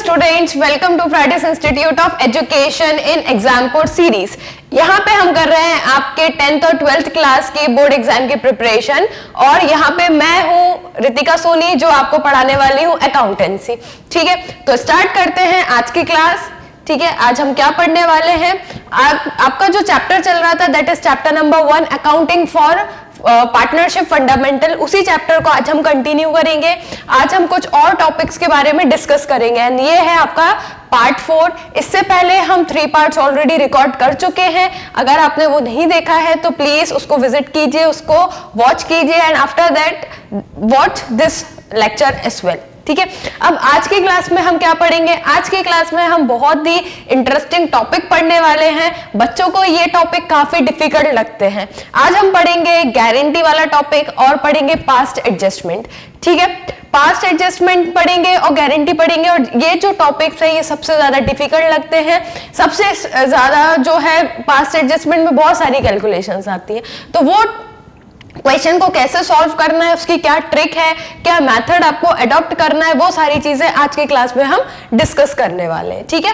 Students, welcome to Prides institute of education in exam code series. यहाँ पे हम कर रहे हैं आपके 10th और 12th क्लास की बोर्ड एग्जाम की प्रिपरेशन और यहाँ पे मैं हूँ रितिका सोनी जो आपको पढ़ाने वाली हूँ अकाउंटेंसी। ठीक है, तो स्टार्ट करते हैं आज की क्लास। ठीक है, आज हम क्या पढ़ने वाले हैं? आपका जो चैप्टर चल रहा था that is chapter number 1 accounting for partnership fundamental, उसी चैप्टर को आज हम कंटिन्यू करेंगे। आज हम कुछ और टॉपिक्स के बारे में डिस्कस करेंगे एंड ये है आपका पार्ट 4। इससे पहले हम 3 पार्ट्स ऑलरेडी रिकॉर्ड कर चुके हैं। अगर आपने वो नहीं देखा है तो प्लीज उसको विजिट कीजिए, उसको वॉच कीजिए and after that watch this lecture as well. ठीक है, अब आज की क्लास में हम क्या पढ़ेंगे? आज की क्लास में हम बहुत ही इंटरेस्टिंग टॉपिक पढ़ने वाले हैं। बच्चों को ये टॉपिक काफी डिफिकल्ट लगते हैं। आज हम पढ़ेंगे गारंटी वाला टॉपिक और पढ़ेंगे पास्ट एडजस्टमेंट। ठीक है, पास्ट एडजस्टमेंट पढ़ेंगे और गारंटी पढ़ेंगे और ये जो टॉपिक्स है ये सबसे ज्यादा डिफिकल्ट लगते हैं। सबसे ज्यादा जो है पास्ट एडजस्टमेंट में बहुत सारी कैलकुलेशंस आती है, तो वो क्वेश्चन को कैसे सॉल्व करना है, उसकी क्या ट्रिक है, क्या मेथड आपको अडॉप्ट करना है, वो सारी चीजें आज की क्लास में हम डिस्कस करने वाले हैं। ठीक है,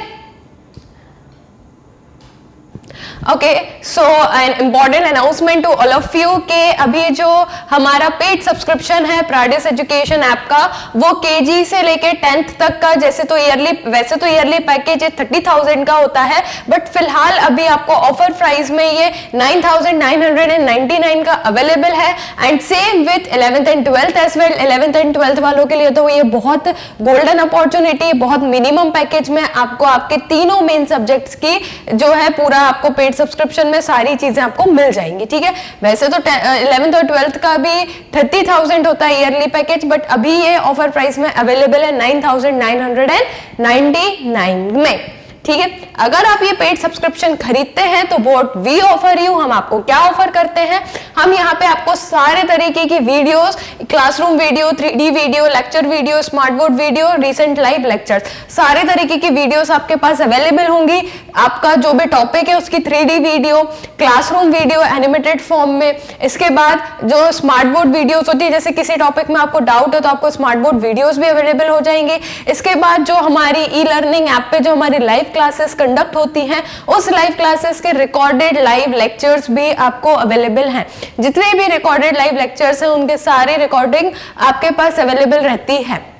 okay, so an important announcement to all of you के अभी जो हमारा पेड सब्सक्रिप्शन है प्राइडिस एजुकेशन ऐप का, वो केजी से लेके 10th तक का वैसे तो ईयरली पैकेज 30,000 का होता है, बट फिलहाल अभी आपको ऑफर प्राइस में ये 9,999 का अवेलेबल है and same with 11th and 12th as well. 11th and 12th वालों के लिए तो ये बहुत गोल्डन अपॉर्चुनिटी, बहुत मिनिमम पैकेज में आपको आपके तीनों मेन सब्जेक्ट्स की जो है पूरा आपको पेड सब्सक्रिप्शन में सारी चीजें आपको मिल जाएंगी। ठीक है, वैसे तो 11th और 12th का भी 30,000 होता है ईयरली पैकेज, बट अभी ये ऑफर प्राइस में अवेलेबल है 9,999 में। ठीक है, अगर आप ये पेड सब्सक्रिप्शन खरीदते हैं तो व्हाट वी ऑफर यू, हम आपको क्या ऑफर करते हैं? हम यहाँ पे आपको सारे तरीके की videos, classroom video, 3D video, lecture video, smart board video, recent live lectures, सारे तरीके की वीडियोस आपके पास अवेलेबल होंगी। आपका जो भी टॉपिक है उसकी 3D video, classroom video animated form में, इसके बाद जो स्मार्ट बोर्ड वीडियोस होती है, जैसे किसी टॉपिक में आपको डाउट हो तो आपको स्मार्ट बोर्ड वीडियोस भी अवेलेबल हो जाएंगे। इसके बाद जो हमारी ई लर्निंग ऐप पे जो हमारी लाइव क्लासेस कंडक्ट होती हैं, उस लाइव क्लासेस के रिकॉर्डेड लाइव लेक्चर्स भी आपको अवेलेबल हैं। जितने भी रिकॉर्डेड लाइव लेक्चर्स हैं उनके सारे रिकॉर्डिंग आपके पास अवेलेबल रहती है।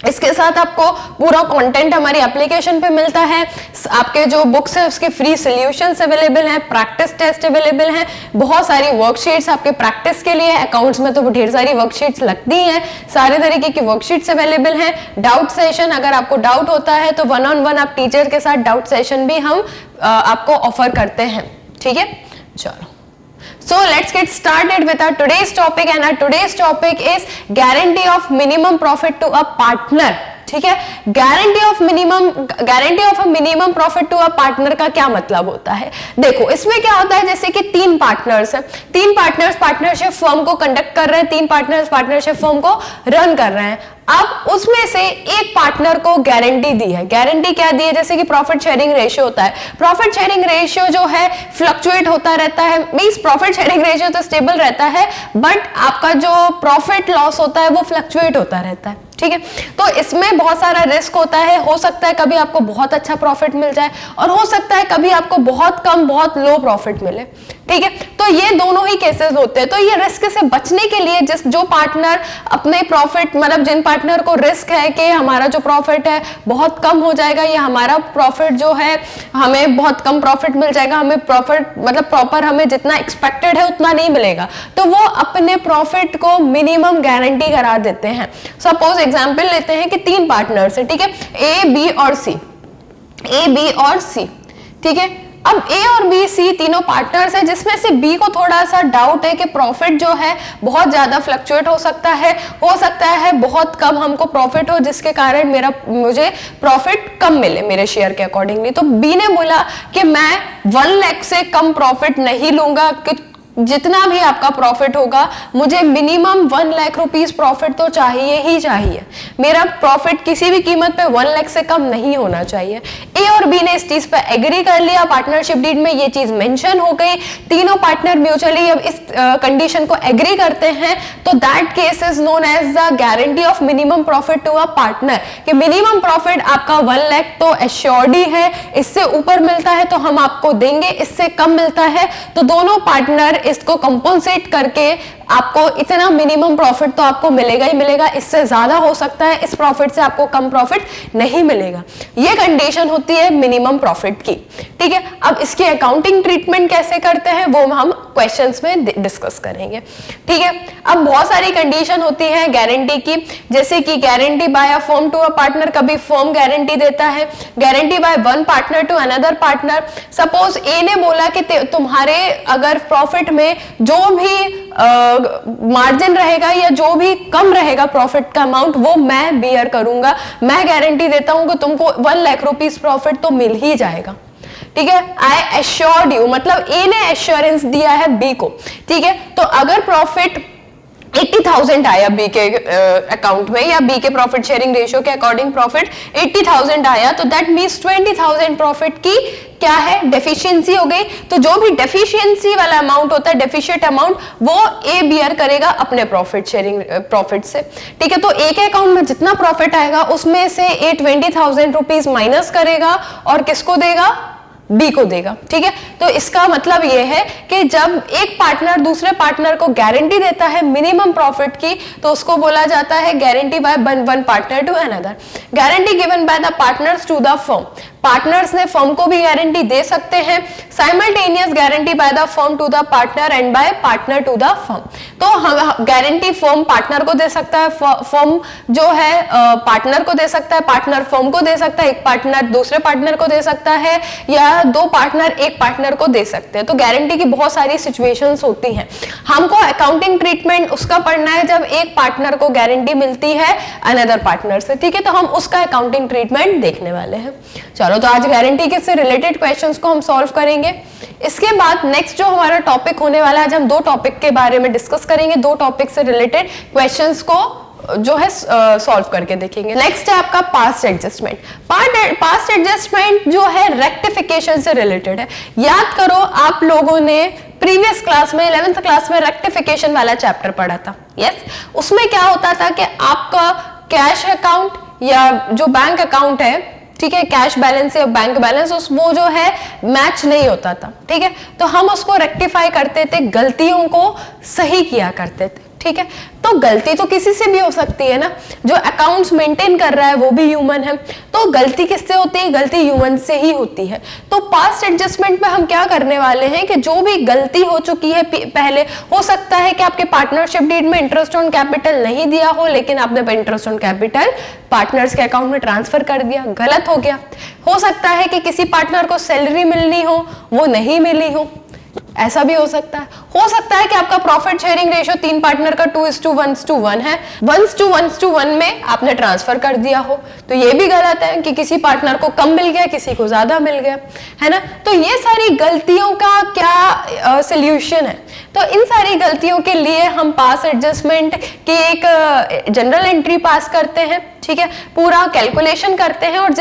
इसके साथ आपको पूरा कंटेंट हमारी एप्लीकेशन पे मिलता है। आपके जो बुक्स है उसके फ्री सॉल्यूशंस अवेलेबल हैं, प्रैक्टिस टेस्ट अवेलेबल हैं, बहुत सारी वर्कशीट्स आपके प्रैक्टिस के लिए। अकाउंट्स में तो ढेर सारी वर्कशीट्स लगती हैं, सारे तरीके की वर्कशीट्स अवेलेबल हैं। डाउट सेशन, अगर आपको डाउट होता है तो 1-on-1 आप टीचर के साथ डाउट सेशन भी हम आपको ऑफर करते हैं। ठीक है, चलो, so let's get started with our today's topic and our today's topic is guarantee of minimum profit to a partner। ठीक है, guarantee of minimum profit to a partner का क्या मतलब होता है? देखो, इसमें क्या होता है, जैसे कि 3 पार्टनर्स हैं, 3 पार्टनर्स पार्टनरशिप फर्म को कंडक्ट कर रहे हैं, 3 पार्टनर्स पार्टनरशिप फर्म को रन कर रहे हैं। अब उसमें से एक पार्टनर को गारंटी दी है। गारंटी क्या दी है? जैसे कि प्रॉफिट शेयरिंग रेशियो होता है। प्रॉफिट शेयरिंग रेशियो जो है फ्लक्चुएट होता रहता है, मींस प्रॉफिट शेयरिंग रेशियो तो स्टेबल रहता है बट आपका जो प्रॉफिट लॉस होता है वो फ्लक्चुएट होता रहता है। ठीक है, तो इसमें बहुत सारा रिस्क होता है। हो सकता है कभी आपको बहुत अच्छा प्रॉफिट मिल जाए और हो सकता है कभी आपको बहुत कम, बहुत लो प्रॉफिट मिले। ठीक है, तो ये दोनों ही केसेस होते हैं। तो ये रिस्क से बचने के लिए जो पार्टनर अपने प्रॉफिट, मतलब जिन पार्टनर को रिस्क है कि हमारा जो प्रॉफिट है बहुत कम हो जाएगा या हमारा प्रॉफिट जो है हमें बहुत कम प्रॉफिट मिल जाएगा, हमें प्रॉफिट मतलब प्रॉपर हमें जितना एक्सपेक्टेड है उतना नहीं मिलेगा, तो वो अपने प्रॉफिट को मिनिमम गारंटी करा देते हैं। सपोज एग्जाम्पल लेते हैं कि 3 पार्टनर्स है। ठीक है, ए बी और सी। ठीक है, अब ए और बी सी तीनों पार्टनर्स हैं, जिसमें से बी को थोड़ा सा डाउट है कि प्रॉफिट जो है बहुत ज्यादा फ्लक्चुएट हो सकता है बहुत कम हमको प्रॉफिट हो, जिसके कारण मुझे प्रॉफिट कम मिले मेरे शेयर के अकॉर्डिंगली। तो बी ने बोला कि मैं 1 लाख से कम प्रॉफिट नहीं लूंगा जितना भी आपका प्रॉफिट होगा, मुझे मिनिमम 1 लाख रुपीस प्रॉफिट तो चाहिए ही चाहिए। मेरा प्रॉफिट किसी भी कीमत पे 1 लाख से कम नहीं होना चाहिए। ए और बी ने इस चीज पे एग्री कर लिया, पार्टनरशिप डीड में ये चीज मेंशन हो गई, तीनों पार्टनर म्यूचुअली अब इस कंडीशन को एग्री करते हैं, तो that case is known as the guarantee of minimum profit to a partner, कि मिनिमम प्रॉफिट आपका 1 लाख तो एश्योर्ड ही है, इससे ऊपर मिलता है तो हम आपको देंगे, इससे कम मिलता है तो दोनों पार्टनर इसको कंपनसेट करके आपको इतना मिनिमम प्रॉफिट तो आपको मिलेगा ही मिलेगा, इससे ज्यादा हो सकता है, इस प्रॉफिट से आपको कम प्रॉफिट नहीं मिलेगा। ये कंडीशन होती है मिनिमम प्रॉफिट की, ठीक है। अब इसकी अकाउंटिंग ट्रीटमेंट कैसे करते हैं वो हम क्वेश्चंस में डिस्कस करेंगे, ठीक है। अब बहुत सारी कंडीशन होती है गारंटी की, जैसे कि guarantee by a firm to a partner, कभी फर्म गारंटी देता है, guarantee by one partner to another partner. Suppose A ने बोला कि तुम्हारे अगर प्रॉफिट में जो भी मार्जिन रहेगा या जो भी कम रहेगा प्रॉफिट का अमाउंट, वो मैं बियर करूंगा, मैं गारंटी देता हूं कि तुमको 1 लाख रुपीस प्रॉफिट तो मिल ही जाएगा, ठीक है। आई एश्योर्ड यू, मतलब ए ने एश्योरेंस दिया है बी को, ठीक है। तो अगर प्रॉफिट 80,000 आया बी के अकाउंट में, या बी के प्रॉफिट शेयरिंग रेशियो के अकॉर्डिंग प्रॉफिट 80,000 आया, तो दैट मीन्स 20,000 प्रॉफिट की क्या है, डेफिशिएंसी हो गई। तो जो भी डेफिशिएंसी वाला अमाउंट होता है, डेफिशिएंट अमाउंट, वो ए बियर करेगा अपने प्रॉफिट शेयरिंग प्रॉफिट से, ठीक है। तो ए के अकाउंट में जितना प्रॉफिट आएगा उसमें से ए 20,000 रुपीज माइनस करेगा और किसको देगा, बी को देगा, ठीक है। तो इसका मतलब यह है कि जब एक पार्टनर दूसरे पार्टनर को गारंटी देता है मिनिमम प्रॉफिट की, तो उसको बोला जाता है guarantee by one partner to another. Guarantee given by the partners to the firm, partners ने फर्म को भी गारंटी दे सकते हैं। Simultaneous guarantee by the firm to the partner and by partner to the firm, तो हम guarantee firm partner को दे सकता है, फर्म जो है पार्टनर को दे सकता है, पार्टनर फर्म को दे सकता है, एक पार्टनर दूसरे पार्टनर को दे सकता है, या दो पार्टनर एक पार्टनर को दे सकते हैं। तो गारंटी की बहुत सारी सिचुएशंस होती हैं। हमको अकाउंटिंग ट्रीटमेंट उसका पढ़ना है जब एक पार्टनर को गारंटी मिलती है अनदर पार्टनर से, ठीक है। तो हम उसका अकाउंटिंग ट्रीटमेंट देखने वाले हैं। चलो, तो आज गारंटी के से रिलेटेड क्वेश्चंस को हम सॉल्व करेंगे। इसके बाद नेक्स्ट जो हमारा टॉपिक होने वाला है, आज हम 2 टॉपिक के बारे में डिस्कस करेंगे, 2 टॉपिक से रिलेटेड क्वेश्चंस को जो है सॉल्व करके देखेंगे। नेक्स्ट है आपका पास्ट एडजस्टमेंट। पास्ट एडजस्टमेंट जो है रेक्टिफिकेशन से रिलेटेड है। याद करो, आप लोगों ने प्रीवियस क्लास में 11th क्लास में रेक्टिफिकेशन वाला चैप्टर पढ़ा था, यस। उसमें क्या होता था कि आपका कैश अकाउंट या जो बैंक अकाउंट है, ठीक है, कैश बैलेंस या बैंक बैलेंस, उस वो जो है मैच नहीं होता था, ठीक है। तो हम उसको रेक्टिफाई करते थे, गलतियों को सही किया करते थे, ठीक है। तो गलती तो किसी से भी हो सकती है ना, जो अकाउंट्स मेंटेन कर रहा है वो भी ह्यूमन है, तो गलती किससे होती है, गलती ह्यूमन से ही होती है। तो पास्ट एडजस्टमेंट में हम क्या करने वाले हैं कि जो भी गलती हो चुकी है पहले, हो सकता है कि आपके पार्टनरशिप डीड में इंटरेस्ट ऑन कैपिटल नहीं दिया हो, लेकिन आपने इंटरेस्ट ऑन कैपिटल पार्टनर्स के अकाउंट में ट्रांसफर कर दिया, गलत हो गया। हो सकता है कि किसी पार्टनर को सैलरी मिलनी हो, वो नहीं मिली हो, ऐसा भी हो सकता है। हो सकता है कि आपका प्रॉफिट शेयरिंग रेशियो 3 पार्टनर का 2:1:1 है, 1:1:1 में आपने ट्रांसफर कर दिया हो, तो ये भी गलत है कि किसी पार्टनर को कम मिल गया, किसी को ज्यादा मिल गया, है ना। तो ये सारी गलतियों का क्या सोल्यूशन है, तो इन सारी गलतियों के लिए हम पास एडजस्टमेंट की एक जनरल एंट्री पास करते हैं, ठीक है, पूरा कैलकुलेशन करते हैं, और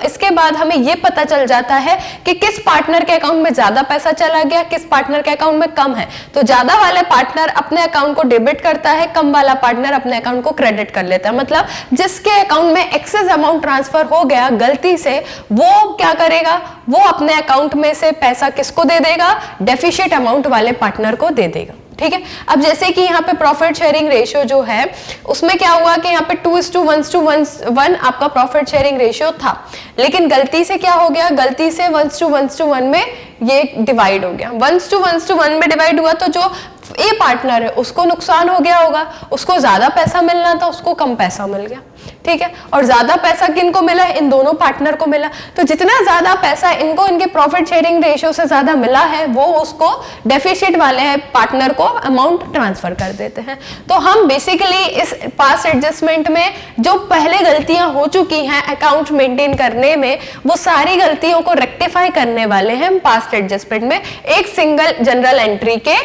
इसके बाद हमें यह पता चल जाता है कि किस पार्टनर के अकाउंट में ज्यादा पैसा चला गया, किस पार्टनर के अकाउंट में कम है। तो ज्यादा वाले पार्टनर अपने अकाउंट को डेबिट करता है, कम वाला पार्टनर अपने अकाउंट को क्रेडिट कर लेता है। मतलब जिसके अकाउंट में एक्सेस अमाउंट ट्रांसफर हो गया गलती से, वो क्या करेगा, वो अपने अकाउंट में से पैसा किसको दे देगा, डेफिशिएंट अमाउंट वाले पार्टनर को दे देगा, ठीक है। अब जैसे कि यहाँ पे प्रॉफिट शेयरिंग रेशियो जो है, उसमें क्या हुआ कि यहाँ पे 2:1:1 आपका प्रॉफिट शेयरिंग रेशियो था, लेकिन गलती से क्या हो गया, गलती से 1:1:1 में ये डिवाइड हो गया। 1:1:1 में डिवाइड हुआ तो जो ए पार्टनर है उसको नुकसान हो गया होगा, उसको ज्यादा पैसा मिलना था, उसको कम पैसा मिल गया, ठीक है। और ज्यादा पैसा किनको मिला, इन दोनों पार्टनर को मिला। तो जितना ज्यादा पैसा इनको इनके प्रॉफिट शेयरिंग रेशियो से ज्यादा मिला है, वो उसको डेफिसिट वाले पार्टनर को अमाउंट ट्रांसफर कर देते हैं। तो हम बेसिकली इस पास्ट एडजस्टमेंट में जो पहले गलतियां हो चुकी हैं अकाउंट मेंटेन करने में, वो सारी गलतियों को रेक्टिफाई करने वाले हैं पास्ट एडजस्टमेंट में एक सिंगल जनरल एंट्री के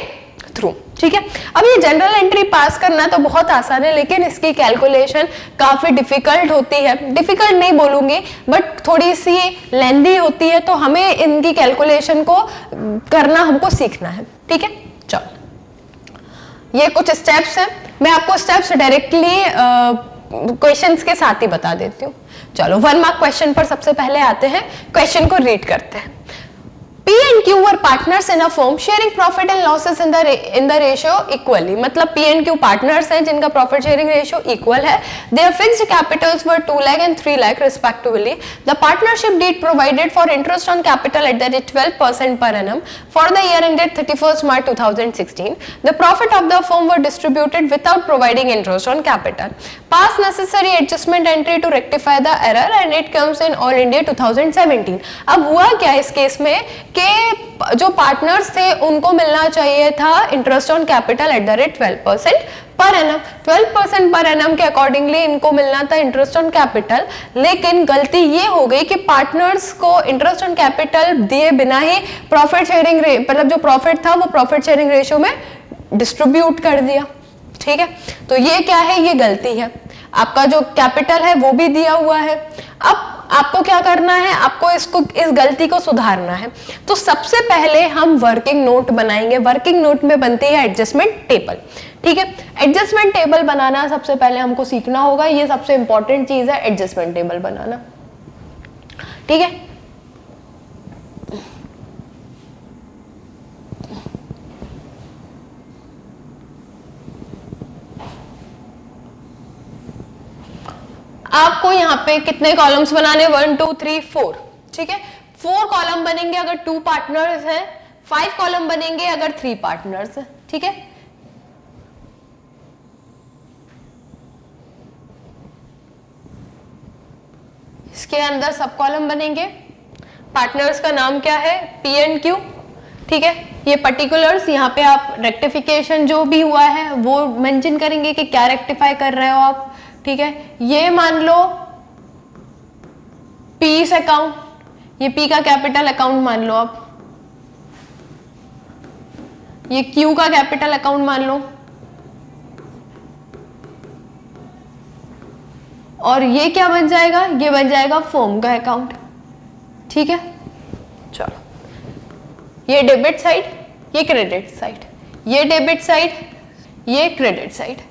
थ्रू। ठीक है, अब ये जनरल एंट्री पास करना तो बहुत आसान है, लेकिन इसकी कैलकुलेशन काफी डिफिकल्ट होती है। डिफिकल्ट नहीं बोलूंगी, बट थोड़ी सी लेंदी होती है, तो हमें इनकी कैलकुलेशन को करना हमको सीखना है। ठीक है, चलो ये कुछ स्टेप्स हैं, मैं आपको स्टेप्स डायरेक्टली क्वेश्चंस के साथ ही बता देती हूँ। चलो 1 मार्क क्वेश्चन पर सबसे पहले आते हैं, क्वेश्चन को रीड करते हैं। P and Q were partners in a firm sharing profit and losses in the ratio equally। मतलब P and Q partners हैं जिनका profit sharing ratio equal है। Their fixed capitals were 2 lakh and 3 lakh respectively। The partnership deed provided for interest on capital at the rate 12% per annum for the year ended 31st March 2016। The profit of the firm were distributed without providing interest on capital। Pass necessary adjustment entry to rectify the error and it comes in All India 2017। अब हुआ क्या इस case में कि जो partners थे उनको मिलना चाहिए था interest on capital at the rate 12% per annum. 12% per annum के अकॉर्डिंगली इनको मिलना था इंटरेस्ट ऑन कैपिटल, लेकिन गलती ये हो गई कि पार्टनर्स को इंटरेस्ट ऑन कैपिटल दिए बिना ही प्रॉफिट शेयरिंग मतलब जो प्रॉफिट था वो प्रॉफिट शेयरिंग रेशियो में डिस्ट्रीब्यूट कर दिया। ठीक है, तो ये क्या है, ये गलती है। आपका जो कैपिटल है वो भी दिया हुआ है। अब आपको क्या करना है, आपको इस गलती को सुधारना है। तो सबसे पहले हम वर्किंग नोट बनाएंगे। वर्किंग नोट में बनती है एडजस्टमेंट टेबल। ठीक है, एडजस्टमेंट टेबल बनाना सबसे पहले हमको सीखना होगा, ये सबसे इंपॉर्टेंट चीज है एडजस्टमेंट टेबल बनाना। ठीक है, आपको यहाँ पे कितने कॉलम्स बनाने, 1 2 3 4। ठीक है, 4 कॉलम बनेंगे अगर 2 पार्टनर्स हैं, 5 कॉलम बनेंगे अगर 3 पार्टनर्स हैं। ठीक है, इसके अंदर सब कॉलम बनेंगे। पार्टनर्स का नाम क्या है, P and Q। ठीक है, ये पर्टिकुलर्स यहाँ पे आप रेक्टिफिकेशन जो भी हुआ है वो मेंशन करेंगे कि क्या रेक्टिफाई कर रहे हो आप। ठीक है, ये मान लो पीस अकाउंट, ये P का कैपिटल अकाउंट मान लो आप, ये Q का कैपिटल अकाउंट मान लो, और ये क्या बन जाएगा, ये बन जाएगा फर्म का अकाउंट। ठीक है, चलो ये डेबिट साइड, ये क्रेडिट साइड, ये डेबिट साइड, ये क्रेडिट साइड,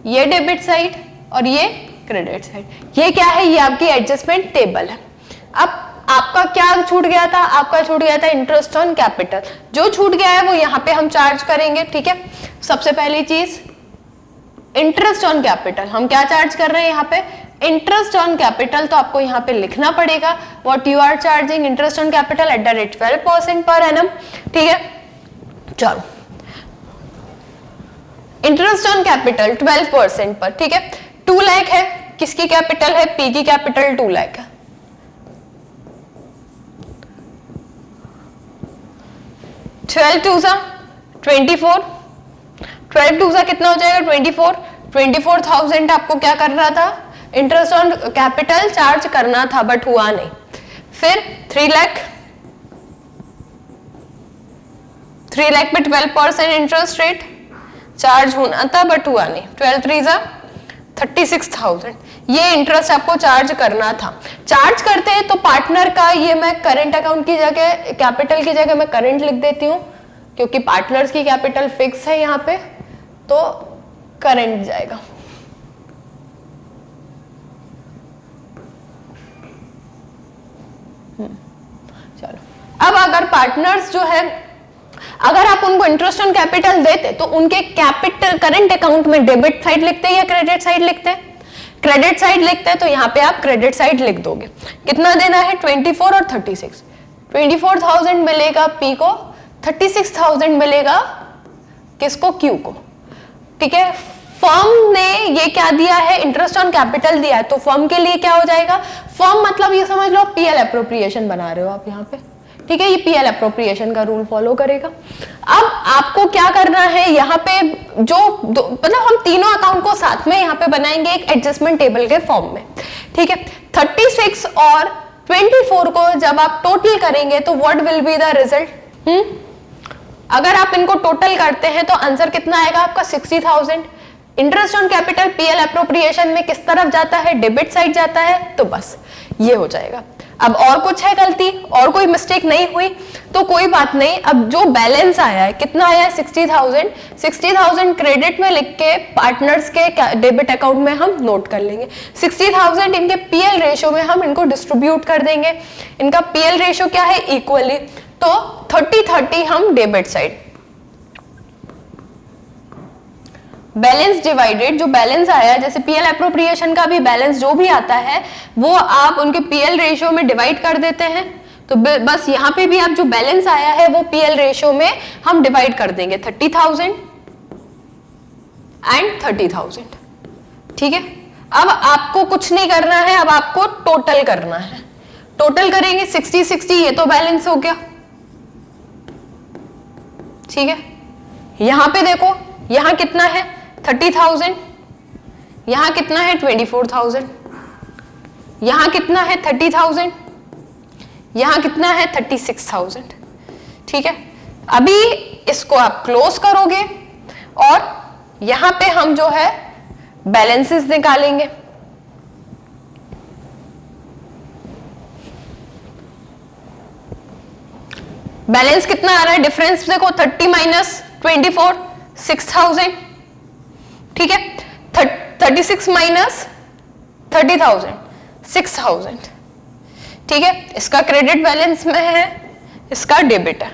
ये डेबिट साइड और ये क्रेडिट साइड। ये क्या है, ये आपकी एडजस्टमेंट टेबल है। अब आपका क्या छूट गया था, आपका छूट गया था इंटरेस्ट ऑन कैपिटल। जो छूट गया है वो यहाँ पे हम चार्ज करेंगे। ठीक है, सबसे पहली चीज इंटरेस्ट ऑन कैपिटल, हम क्या चार्ज कर रहे हैं यहाँ पे, इंटरेस्ट ऑन कैपिटल। तो आपको यहाँ पे लिखना पड़ेगा what you are charging interest on capital at the rate 12% per annum. ठीक है, चलो इंटरेस्ट ऑन कैपिटल 12% पर। ठीक है, 2 लाख है, किसकी कैपिटल है, P की कैपिटल 2 लाख है। 12 2 सा 24, 12 2 सा कितना हो जाएगा 24। 24,000 आपको क्या करना था, इंटरेस्ट ऑन कैपिटल चार्ज करना था, बट हुआ नहीं। फिर 3 लाख, 3 लाख पे 12% इंटरेस्ट रेट चार्ज होना था, बट हुआ नहीं। 12 3 सा 36,000, ये इंटरेस्ट आपको चार्ज करना था। चार्ज करते हैं तो पार्टनर का, ये मैं करंट अकाउंट की जगह, कैपिटल की जगह मैं करंट लिख देती हूँ, क्योंकि पार्टनर्स की कैपिटल फिक्स है यहाँ पे, तो करंट जाएगा। चलो, अब अगर पार्टनर्स जो है, अगर आप उनको इंटरेस्ट ऑन कैपिटल देते तो उनके कैपिटल करंट अकाउंट में डेबिट साइड लिखते हैं या क्रेडिट साइड लिखते हैं, क्रेडिट साइड लिखते हैं, तो यहाँ पे आप क्रेडिट साइड लिख दोगे। कितना देना है, 24 और 36। 24,000 मिलेगा P को, 36,000 मिलेगा किसको, Q को। ठीक है, फर्म ने ये क्या दिया है, इंटरेस्ट ऑन कैपिटल दिया है, तो फर्म के लिए क्या हो जाएगा, फर्म मतलब ये समझ लो PL एप्रोप्रिएशन बना रहे हो आप यहाँ पे। ठीक है, ये PL एप्रोप्रिएशन का रूल फॉलो करेगा। अब आपको क्या करना है, यहाँ पे जो मतलब हम तीनों अकाउंट को साथ में यहाँ पे बनाएंगे एक एडजस्टमेंट टेबल के फॉर्म में। ठीक है, 36 और 24 को जब आप टोटल करेंगे तो what will be the result, अगर आप इनको टोटल करते हैं तो आंसर कितना आएगा आपका 60,000। Interest on capital PL appropriation में किस तरफ जाता है, डेबिट साइड जाता है, तो बस ये हो जाएगा। अब और कुछ है गलती, और कोई मिस्टेक नहीं हुई तो कोई बात नहीं। अब जो बैलेंस आया है कितना आया है 60,000, 60,000 क्रेडिट में लिख के पार्टनर्स के डेबिट अकाउंट में हम नोट कर लेंगे। 60,000 इनके पीएल रेशियो में हम इनको डिस्ट्रीब्यूट कर देंगे। इनका पीएल रेशियो क्या है, इक्वली, तो 30-30 हम डेबिट साइड, बैलेंस डिवाइडेड, जो बैलेंस आया जैसे पीएल एप्रोप्रिएशन का भी बैलेंस जो भी आता है वो आप उनके पीएल रेशियो में डिवाइड कर देते हैं। तो बस यहाँ पे भी आप जो बैलेंस आया है वो पीएल रेशियो में हम डिवाइड कर देंगे 30,000 एंड 30,000। ठीक है, अब आपको कुछ नहीं करना है, अब आपको टोटल करना है। टोटल करेंगे 60-60, ये तो बैलेंस हो गया। ठीक है, यहां पे देखो यहां कितना है 30,000, यहां कितना है 24,000, यहां कितना है 30,000, यहां कितना है 36,000। ठीक है, अभी इसको आप क्लोज करोगे और यहां पे हम जो है बैलेंसेस निकालेंगे। बैलेंस कितना आ रहा है, डिफरेंस देखो 30 माइनस 24, 6,000। ठीक है, 36 माइनस 30,000, 6,000। ठीक है, इसका क्रेडिट बैलेंस में है, इसका डेबिट है।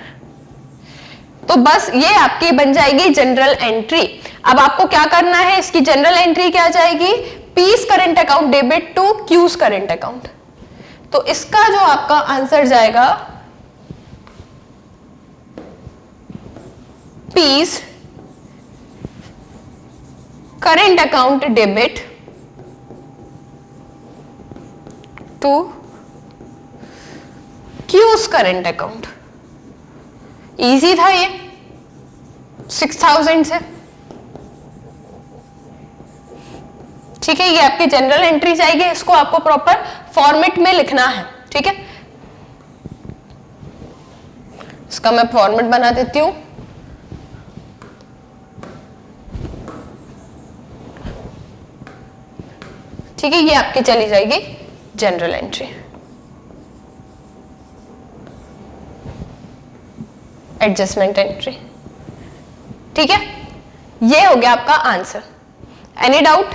तो बस ये आपकी बन जाएगी जनरल एंट्री। अब आपको क्या करना है, इसकी जनरल एंट्री क्या जाएगी, P's current account debit to Q's current account. तो इसका जो आपका आंसर जाएगा P's current account debit to Q's current account. Easy था ये 6,000 से। ठीक है, ये आपकी जनरल एंट्री जाएगी, इसको आपको प्रॉपर फॉर्मेट में लिखना है। ठीक है, इसका मैं फॉर्मेट बना देती हूं। ठीक है, ये आपकी चली जाएगी जनरल एंट्री। Adjustment entry. ठीक है, ये हो गया आपका आंसर। Any doubt?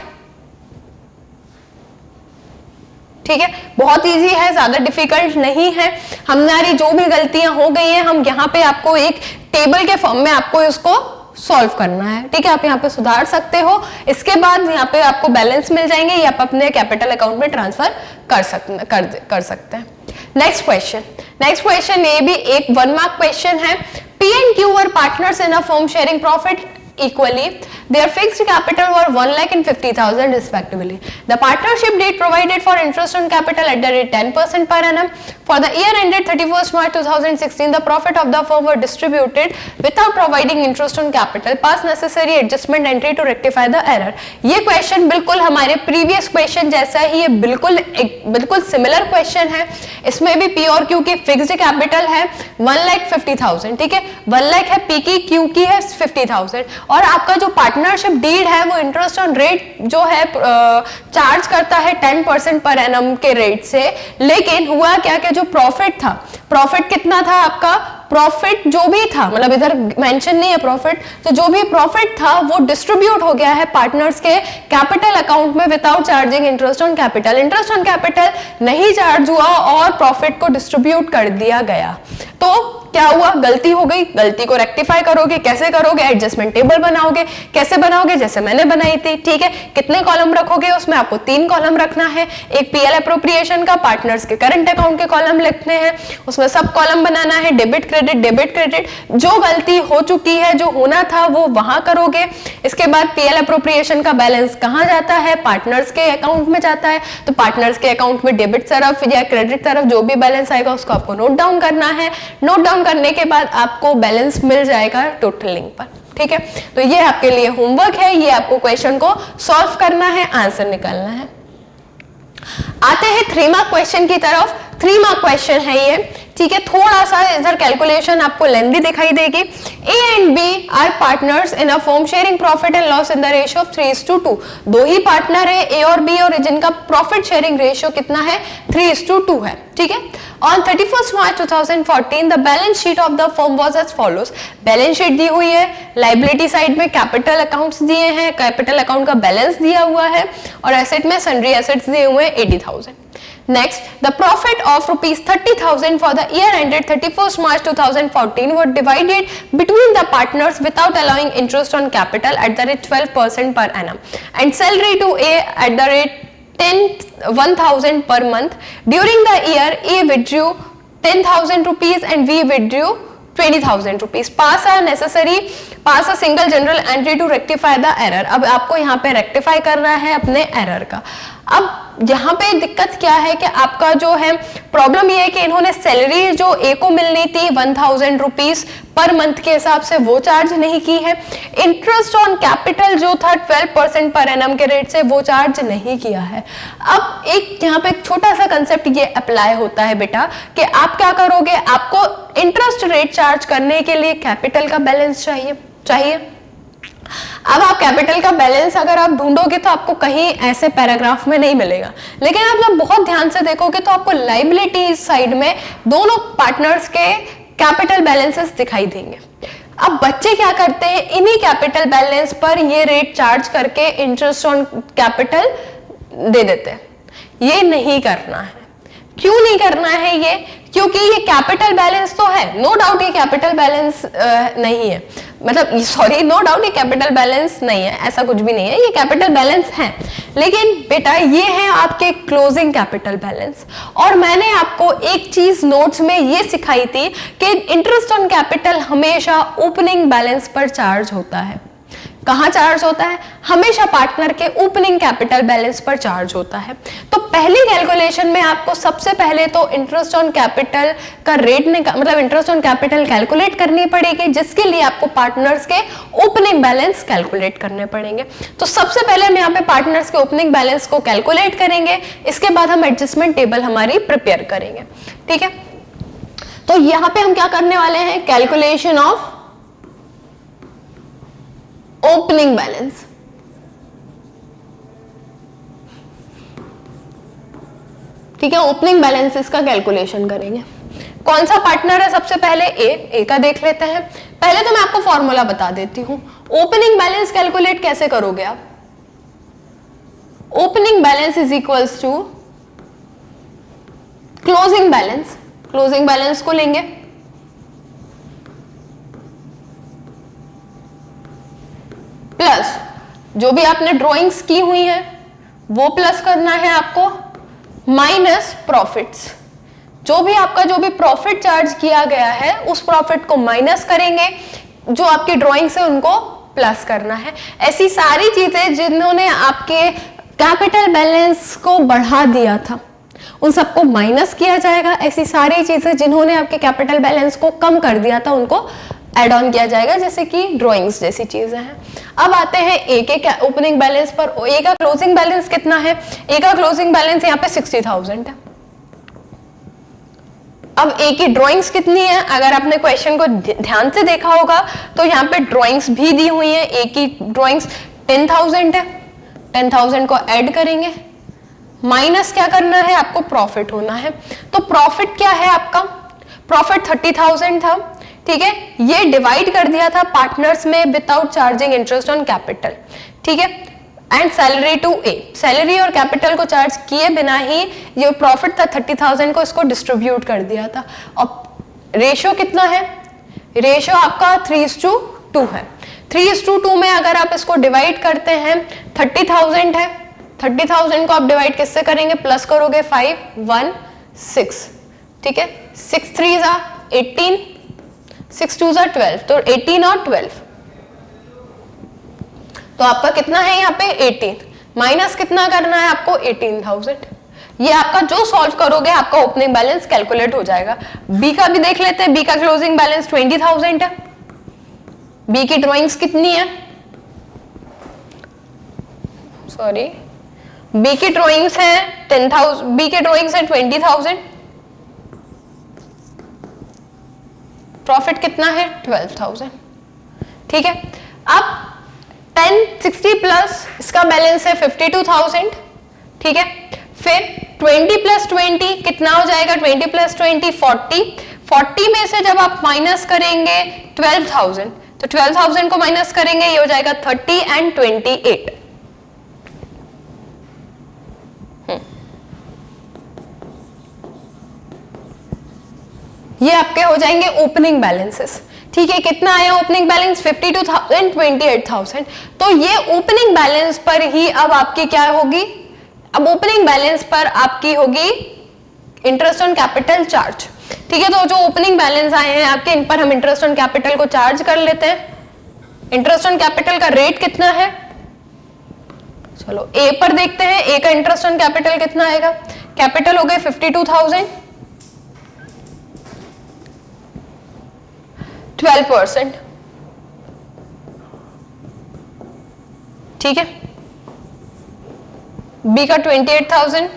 ठीक है, बहुत इजी है, ज्यादा डिफिकल्ट नहीं है। हमारी जो भी गलतियां हो गई हैं हम यहाँ पे आपको एक टेबल के फॉर्म में आपको इसको सॉल्व करना है। ठीक है, आप यहाँ पे सुधार सकते हो। इसके बाद यहाँ पे आपको बैलेंस मिल जाएंगे, ये आप अपने कैपिटल अकाउंट में ट्रांसफर कर सकते हैं। नेक्स्ट क्वेश्चन ये भी एक 1 मार्क क्वेश्चन है। P and Q were partners in a firm sharing profit equally. Their fixed capital were 1,50,000 respectively. The partnership deed provided for interest on capital at the rate 10% per annum. For the year ended 31st March 2016, the profit of the firm were distributed without providing interest on capital. Pass necessary adjustment entry to rectify the error. ये question बिल्कुल हमारे previous question जैसा ही, ये बिल्कुल similar question है। इसमें भी P और Q की फिक्स्ड कैपिटल है 1,50,000। ठीक है, 1 लाख है P की, Q की है 50,000। और आपका जो पार्टनरशिप डीड है वो इंटरेस्ट ऑन रेट जो है चार्ज करता है 10% पर एनम के रेट से। लेकिन हुआ क्या कि जो प्रॉफिट था, प्रॉफिट कितना था आपका, प्रॉफिट जो भी था, मतलब इधर मेंशन नहीं है प्रॉफिट, तो जो भी प्रॉफिट था वो डिस्ट्रीब्यूट हो गया है पार्टनर्स के कैपिटल अकाउंट में without charging interest on capital. Interest on capital नहीं चार्ज हुआ और प्रॉफिट को डिस्ट्रीब्यूट कर दिया गया। तो क्या हुआ, गलती हो गई, गलती को रेक्टिफाई करोगे, कैसे करोगे, एडजस्टमेंट टेबल बनाओगे। कैसे बनाओगे, जैसे मैंने बनाई थी। ठीक है, कितने कॉलम रखोगे, उसमें आपको 3 कॉलम रखना है। एक पीएल एप्रोप्रिएशन का, पार्टनर्स के करंट अकाउंट के कॉलम लिखने हैं, उसमें सब कॉलम बनाना है, डेबिट क्रेडिट डेबिट क्रेडिट। जो गलती हो चुकी है, जो होना था वो वहां करोगे। इसके बाद पीएल एप्रोप्रिएशन का बैलेंस कहां जाता है, पार्टनर्स के अकाउंट में जाता है। तो पार्टनर्स के अकाउंट में डेबिट तरफ या क्रेडिट तरफ जो भी बैलेंस आएगा उसको आपको नोट डाउन करना है। नोट डाउन करने के बाद आपको बैलेंस मिल जाएगा टोटलिंग पर। ठीक है, तो ये आपके लिए होमवर्क है, ये आपको क्वेश्चन को सॉल्व करना है, आंसर निकालना है। आते हैं 3 मार्क क्वेश्चन की तरफ। 3 मार्क क्वेश्चन है ये, ठीक है। थोड़ा सा इधर कैलकुलेशन आपको लेंथी दिखाई देगी। A and B are partners in a firm sharing profit and loss in the ratio of 3:2। दो ही पार्टनर है ए और बी, और जिनका प्रॉफिट शेयरिंग रेशियो कितना है 3:2 है, ठीक है। On 31 March 2014 the balance sheet of the firm was as follows. Balance sheet दी हुई है, लाइबिलिटी साइड में कैपिटल अकाउंट्स दिए हैं, कैपिटल अकाउंट का बैलेंस दिया हुआ है, और एसेट में सन्ड्री एसेट्स दिए हुए हैं 80,000। Next, the profit of rupees 30,000 for the year ended 31st March 2014 were divided between the partners without allowing interest on capital at the rate 12% per annum and salary to A at the rate 1,000 per month. During the year, A withdrew 10,000 rupees and B withdrew 20,000 rupees. Pass a single general entry to rectify the error. अब आपको यहाँ पे rectify करना है अपने error का। अब यहाँ पे दिक्कत क्या है कि आपका जो है प्रॉब्लम ये है कि इन्होंने सैलरी जो ए को मिलनी थी 1,000 रुपीज पर मंथ के हिसाब से वो चार्ज नहीं की है। इंटरेस्ट ऑन कैपिटल जो था 12% पर एनम के रेट से वो चार्ज नहीं किया है। अब एक यहाँ पे एक छोटा सा कंसेप्ट ये अप्लाई होता है बेटा कि आप क्या करोगे, आपको इंटरेस्ट रेट चार्ज करने के लिए कैपिटल का बैलेंस चाहिए। अब आप कैपिटल का बैलेंस अगर आप ढूंढोगे तो आपको कहीं ऐसे पैराग्राफ में नहीं मिलेगा, लेकिन आप जब बहुत ध्यान से देखोगे तो आपको लायबिलिटी साइड में दोनों पार्टनर्स के कैपिटल बैलेंसेस दिखाई देंगे। अब बच्चे क्या करते हैं, इन्हीं कैपिटल बैलेंस पर ये रेट चार्ज करके इंटरेस्ट ऑन कैपिटल दे देते हैं। ये नहीं करना है। क्यों नहीं करना है ये? क्योंकि ये कैपिटल बैलेंस तो है, नो डाउट ये कैपिटल बैलेंस नहीं है, मतलब सॉरी नो डाउट ये कैपिटल बैलेंस नहीं है, ऐसा कुछ भी नहीं है, ये कैपिटल बैलेंस है। लेकिन बेटा ये है आपके क्लोजिंग कैपिटल बैलेंस। और मैंने आपको एक चीज नोट्स में ये सिखाई थी कि इंटरेस्ट ऑन कैपिटल हमेशा ओपनिंग बैलेंस पर चार्ज होता है। कहाँ चार्ज होता है? हमेशा पार्टनर के ओपनिंग कैपिटल बैलेंस पर चार्ज होता है। तो पहली कैलकुलेशन में आपको सबसे पहले तो इंटरेस्ट ऑन कैपिटल का रेट मतलब इंटरेस्ट ऑन कैपिटल कैलकुलेट करनी पड़ेगी, जिसके लिए आपको पार्टनर्स के ओपनिंग बैलेंस कैलकुलेट करने पड़ेंगे। तो सबसे पहले हम यहाँ पे पार्टनर्स के ओपनिंग बैलेंस को कैलकुलेट करेंगे, इसके बाद हम एडजस्टमेंट टेबल हमारी प्रिपेयर करेंगे, ठीक है। तो यहाँ पे हम क्या करने वाले हैं, कैलकुलेशन ऑफ ओपनिंग बैलेंस। ठीक है, ओपनिंग बैलेंसेस का कैलकुलेशन करेंगे। कौन सा पार्टनर है? सबसे पहले ए का देख लेते हैं। पहले तो मैं आपको फॉर्मूला बता देती हूं। ओपनिंग बैलेंस कैलकुलेट कैसे करोगे आप? Opening balance is equals to closing balance. Closing balance को लेंगे प्लस जो भी आपने ड्राइंग्स की हुई है वो प्लस करना है आपको, माइनस प्रॉफिट्स। जो भी प्रॉफिट चार्ज किया गया है उस प्रॉफिट को माइनस करेंगे, जो आपकी ड्राइंग से उनको प्लस करना है। ऐसी सारी चीजें जिन्होंने आपके कैपिटल बैलेंस को बढ़ा दिया था उन सबको माइनस किया जाएगा। ऐसी सारी चीजें जिन्होंने आपके कैपिटल बैलेंस को कम कर दिया था उनको एड ऑन किया जाएगा, जैसे कि ड्राइंग्स जैसी चीजें हैं। अब आते हैं ए के ओपनिंग बैलेंस पर। ए का क्लोजिंग बैलेंस कितना है? ए का क्लोजिंग बैलेंस यहाँ पे 60,000 है। अब ए की ड्राइंग्स कितनी है? अगर आपने क्वेश्चन को ध्यान से देखा होगा तो यहाँ पे ड्राइंग्स भी दी हुई है। ए की ड्राइंग्स 10,000 है, 10,000 को ऐड करेंगे, माइनस क्या करना है आपको? प्रॉफिट होना है। तो प्रॉफिट क्या है आपका? प्रॉफिट 30,000 था, ठीक है। ये डिवाइड कर दिया था पार्टनर्स में without charging interest on capital, ठीक है। And salary to A, salary और कैपिटल को चार्ज किए बिना ही ये प्रॉफिट था 30,000 को इसको डिस्ट्रीब्यूट कर दिया था। और रेशियो कितना है? रेशियो आपका 3:2 है। 3:2 में अगर आप इसको डिवाइड करते हैं 30,000 है, 30,000 को आप डिवाइड किससे करेंगे? प्लस करोगे 5, 1, 6, ठीक है। 6 3 18, 6 2 12, तो 18 और 12, तो आपका कितना है यहाँ पे 18, माइनस कितना करना है आपको? 18,000। ये आपका जो सॉल्व करोगे आपका ओपनिंग बैलेंस कैलकुलेट हो जाएगा। बी का भी देख लेते हैं। बी का क्लोजिंग बैलेंस 20,000 है। बी की ड्राइंग्स कितनी है? सॉरी, बी की ड्राइंग्स है 10,000, बी की ड्राइंग्स है 20,000, प्रॉफिट कितना है 12,000। ठीक है, अब 1060 प्लस इसका बैलेंस है 52,000। ठीक है, फिर 20 प्लस 20 कितना हो जाएगा, 20 प्लस 20 40 में से जब आप माइनस करेंगे 12,000 तो 12,000 को माइनस करेंगे, ये हो जाएगा 30 एंड 28। ये आपके हो जाएंगे ओपनिंग बैलेंसेस। ठीक है, कितना आया ओपनिंग बैलेंस 52,000 28,000। तो ये ओपनिंग बैलेंस पर ही अब आपकी क्या होगी, अब ओपनिंग बैलेंस पर आपकी होगी इंटरेस्ट ऑन कैपिटल चार्ज। ठीक है, तो जो ओपनिंग बैलेंस आए हैं आपके, इन पर हम इंटरेस्ट ऑन कैपिटल को चार्ज कर लेते हैं। इंटरेस्ट ऑन कैपिटल का रेट कितना है, चलो ए पर देखते हैं। ए का इंटरेस्ट ऑन कैपिटल कितना आएगा, कैपिटल हो गए 52,000, 12%। ठीक है, बी का 28,000,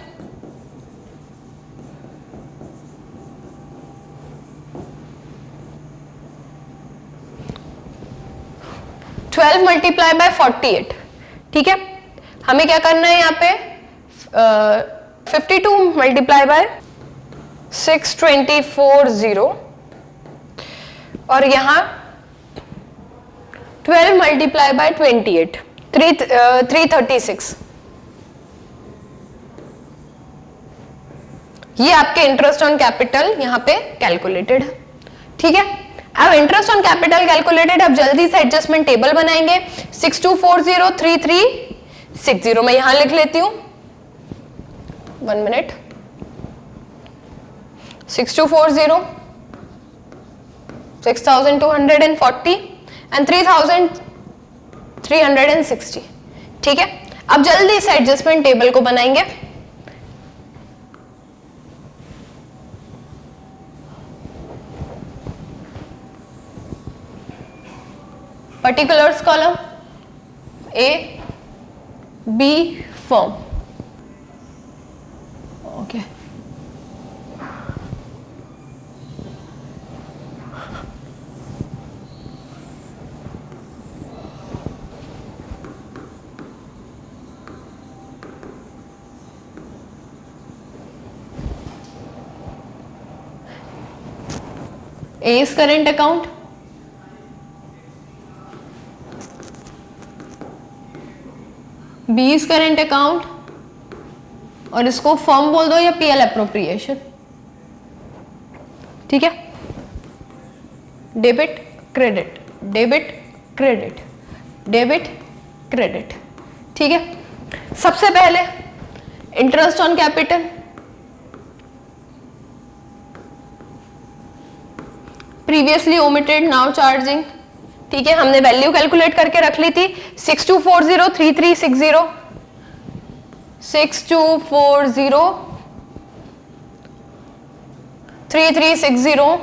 ट्वेल्व मल्टीप्लाई बाय 48। ठीक है, हमें क्या करना है यहाँ पे 52 मल्टीप्लाई बाय 6240 और यहाँ 12 मल्टीप्लाई बाय 28 336। ये आपके इंटरेस्ट ऑन कैपिटल यहाँ पे कैलकुलेटेड है। ठीक है, अब इंटरेस्ट ऑन कैपिटल कैलकुलेटेड, अब जल्दी से एडजस्टमेंट टेबल बनाएंगे। 62403360 मैं यहां लिख लेती हूं, 1 मिनट। 6240 6240 एंड 3360। ठीक है, अब जल्दी से एडजस्टमेंट टेबल को बनाएंगे। Particulars column A B firm, okay. A is current account, B is current account और इसको फर्म बोल दो या PL एप्रोप्रिएशन। ठीक है, debit credit debit credit debit credit. ठीक है, सबसे पहले interest on capital, previously omitted now charging. ठीक है, हमने वैल्यू कैलकुलेट करके रख ली थी 62403360 62403360।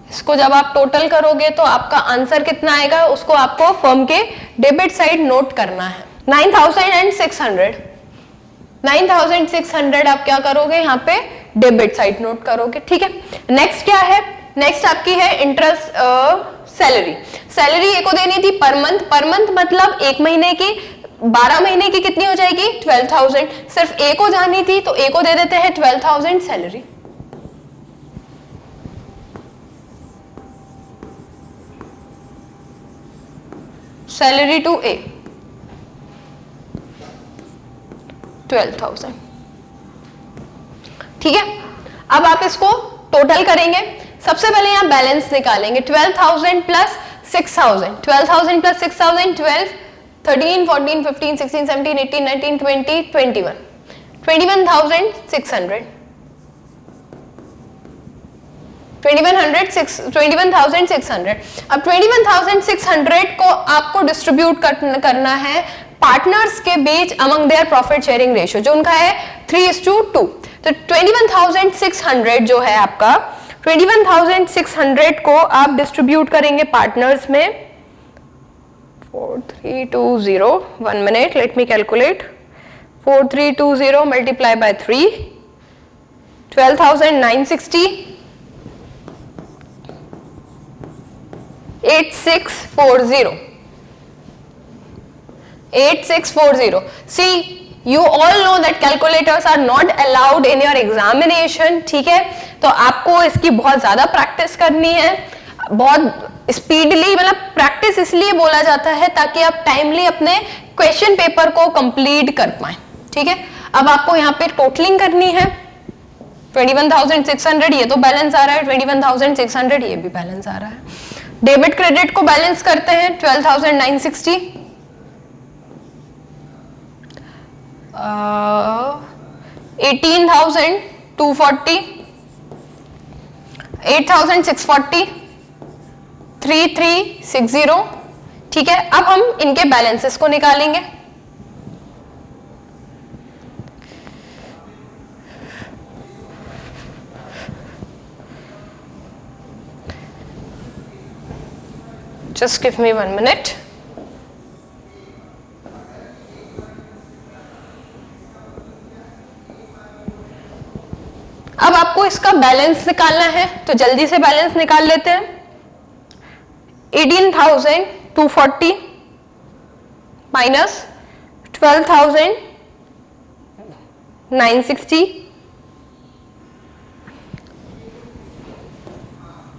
इसको जब आप टोटल करोगे तो आपका आंसर कितना आएगा, उसको आपको फर्म के डेबिट साइड नोट करना है 9600। 9600 आप क्या करोगे, यहाँ पे डेबिट साइड नोट करोगे। ठीक है, नेक्स्ट क्या है, नेक्स्ट आपकी है इंटरेस्ट सैलरी। सैलरी ए को देनी थी पर मंथ, पर मंथ मतलब एक महीने की, 12 महीने की कितनी हो जाएगी 12,000। सिर्फ ए को जानी थी तो ए को दे देते हैं 12,000 सैलरी। सैलरी टू ए 12,000। ठीक है, अब आप इसको टोटल करेंगे। सबसे पहले यहां बैलेंस निकालेंगे, 12,000 प्लस 6,000, 12,000 प्लस 6,000 12, 13, 14, 15, 16, 17, 18, 19, 20, 21, 21,600, 21,600। अब 21,600 को आपको डिस्ट्रीब्यूट करना है पार्टनर्स के बीच among their profit sharing ratio, जो उनका है 3:2। तो 21,600 जो है आपका, 21,600 को आप डिस्ट्रीब्यूट करेंगे पार्टनर्स में 4320, 1 minute, let me calculate. 4320 multiply by 3, 12,960 8640. 8640. See, you all know that calculators are not allowed in your examination. ठीक है, तो आपको इसकी बहुत ज्यादा प्रैक्टिस करनी है, बहुत स्पीडली, मतलब प्रैक्टिस इसलिए बोला जाता है ताकि आप टाइमली अपने क्वेश्चन पेपर को कंप्लीट कर पाए. ठीक है, अब आपको यहाँ पे टोटलिंग करनी है. 21,600 ये तो बैलेंस आ रहा है, 21,600 ये भी बैलेंस आ रहा है. डेबिट क्रेडिट को बैलेंस करते हैं. 12,960, 18,240, 8,640, 3,360. ठीक है, अब हम इनके बैलेंसेस को निकालेंगे. Just give me 1 minute. अब आपको इसका बैलेंस निकालना है, तो जल्दी से बैलेंस निकाल लेते हैं. 18,240 माइनस 12,960,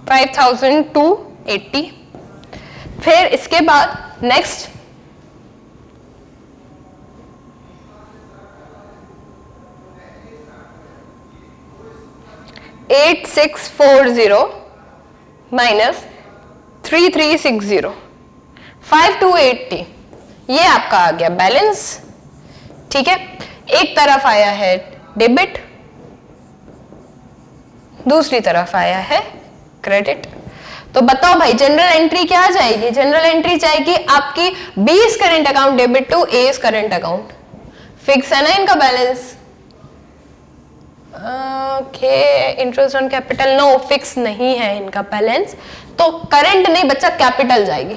5,280. फिर इसके बाद नेक्स्ट 8640 माइनस 3360, 5,280. ये आपका आ गया बैलेंस. ठीक है, एक तरफ आया है डेबिट, दूसरी तरफ आया है क्रेडिट. तो बताओ भाई जनरल एंट्री क्या जाएगी? जनरल एंट्री जाएगी आपकी B's current account debit to A's current account. Fix है ना इनका बैलेंस? Okay, interest on capital no, fix नहीं है इनका बैलेंस, तो करंट नहीं बच्चा, कैपिटल जाएगी.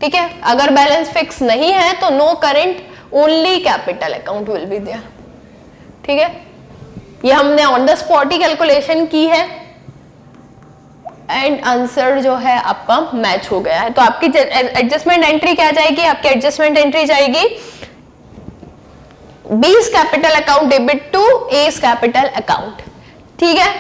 ठीक है, अगर बैलेंस फिक्स नहीं है तो no current, only capital account will be there. ठीक है, ये हमने ऑन द स्पॉट ही कैलकुलेशन की है एंड आंसर जो है आपका मैच हो गया है. तो आपकी एडजस्टमेंट एंट्री क्या जाएगी? आपकी एडजस्टमेंट एंट्री जाएगी B's capital account debit to A's capital account. ठीक है,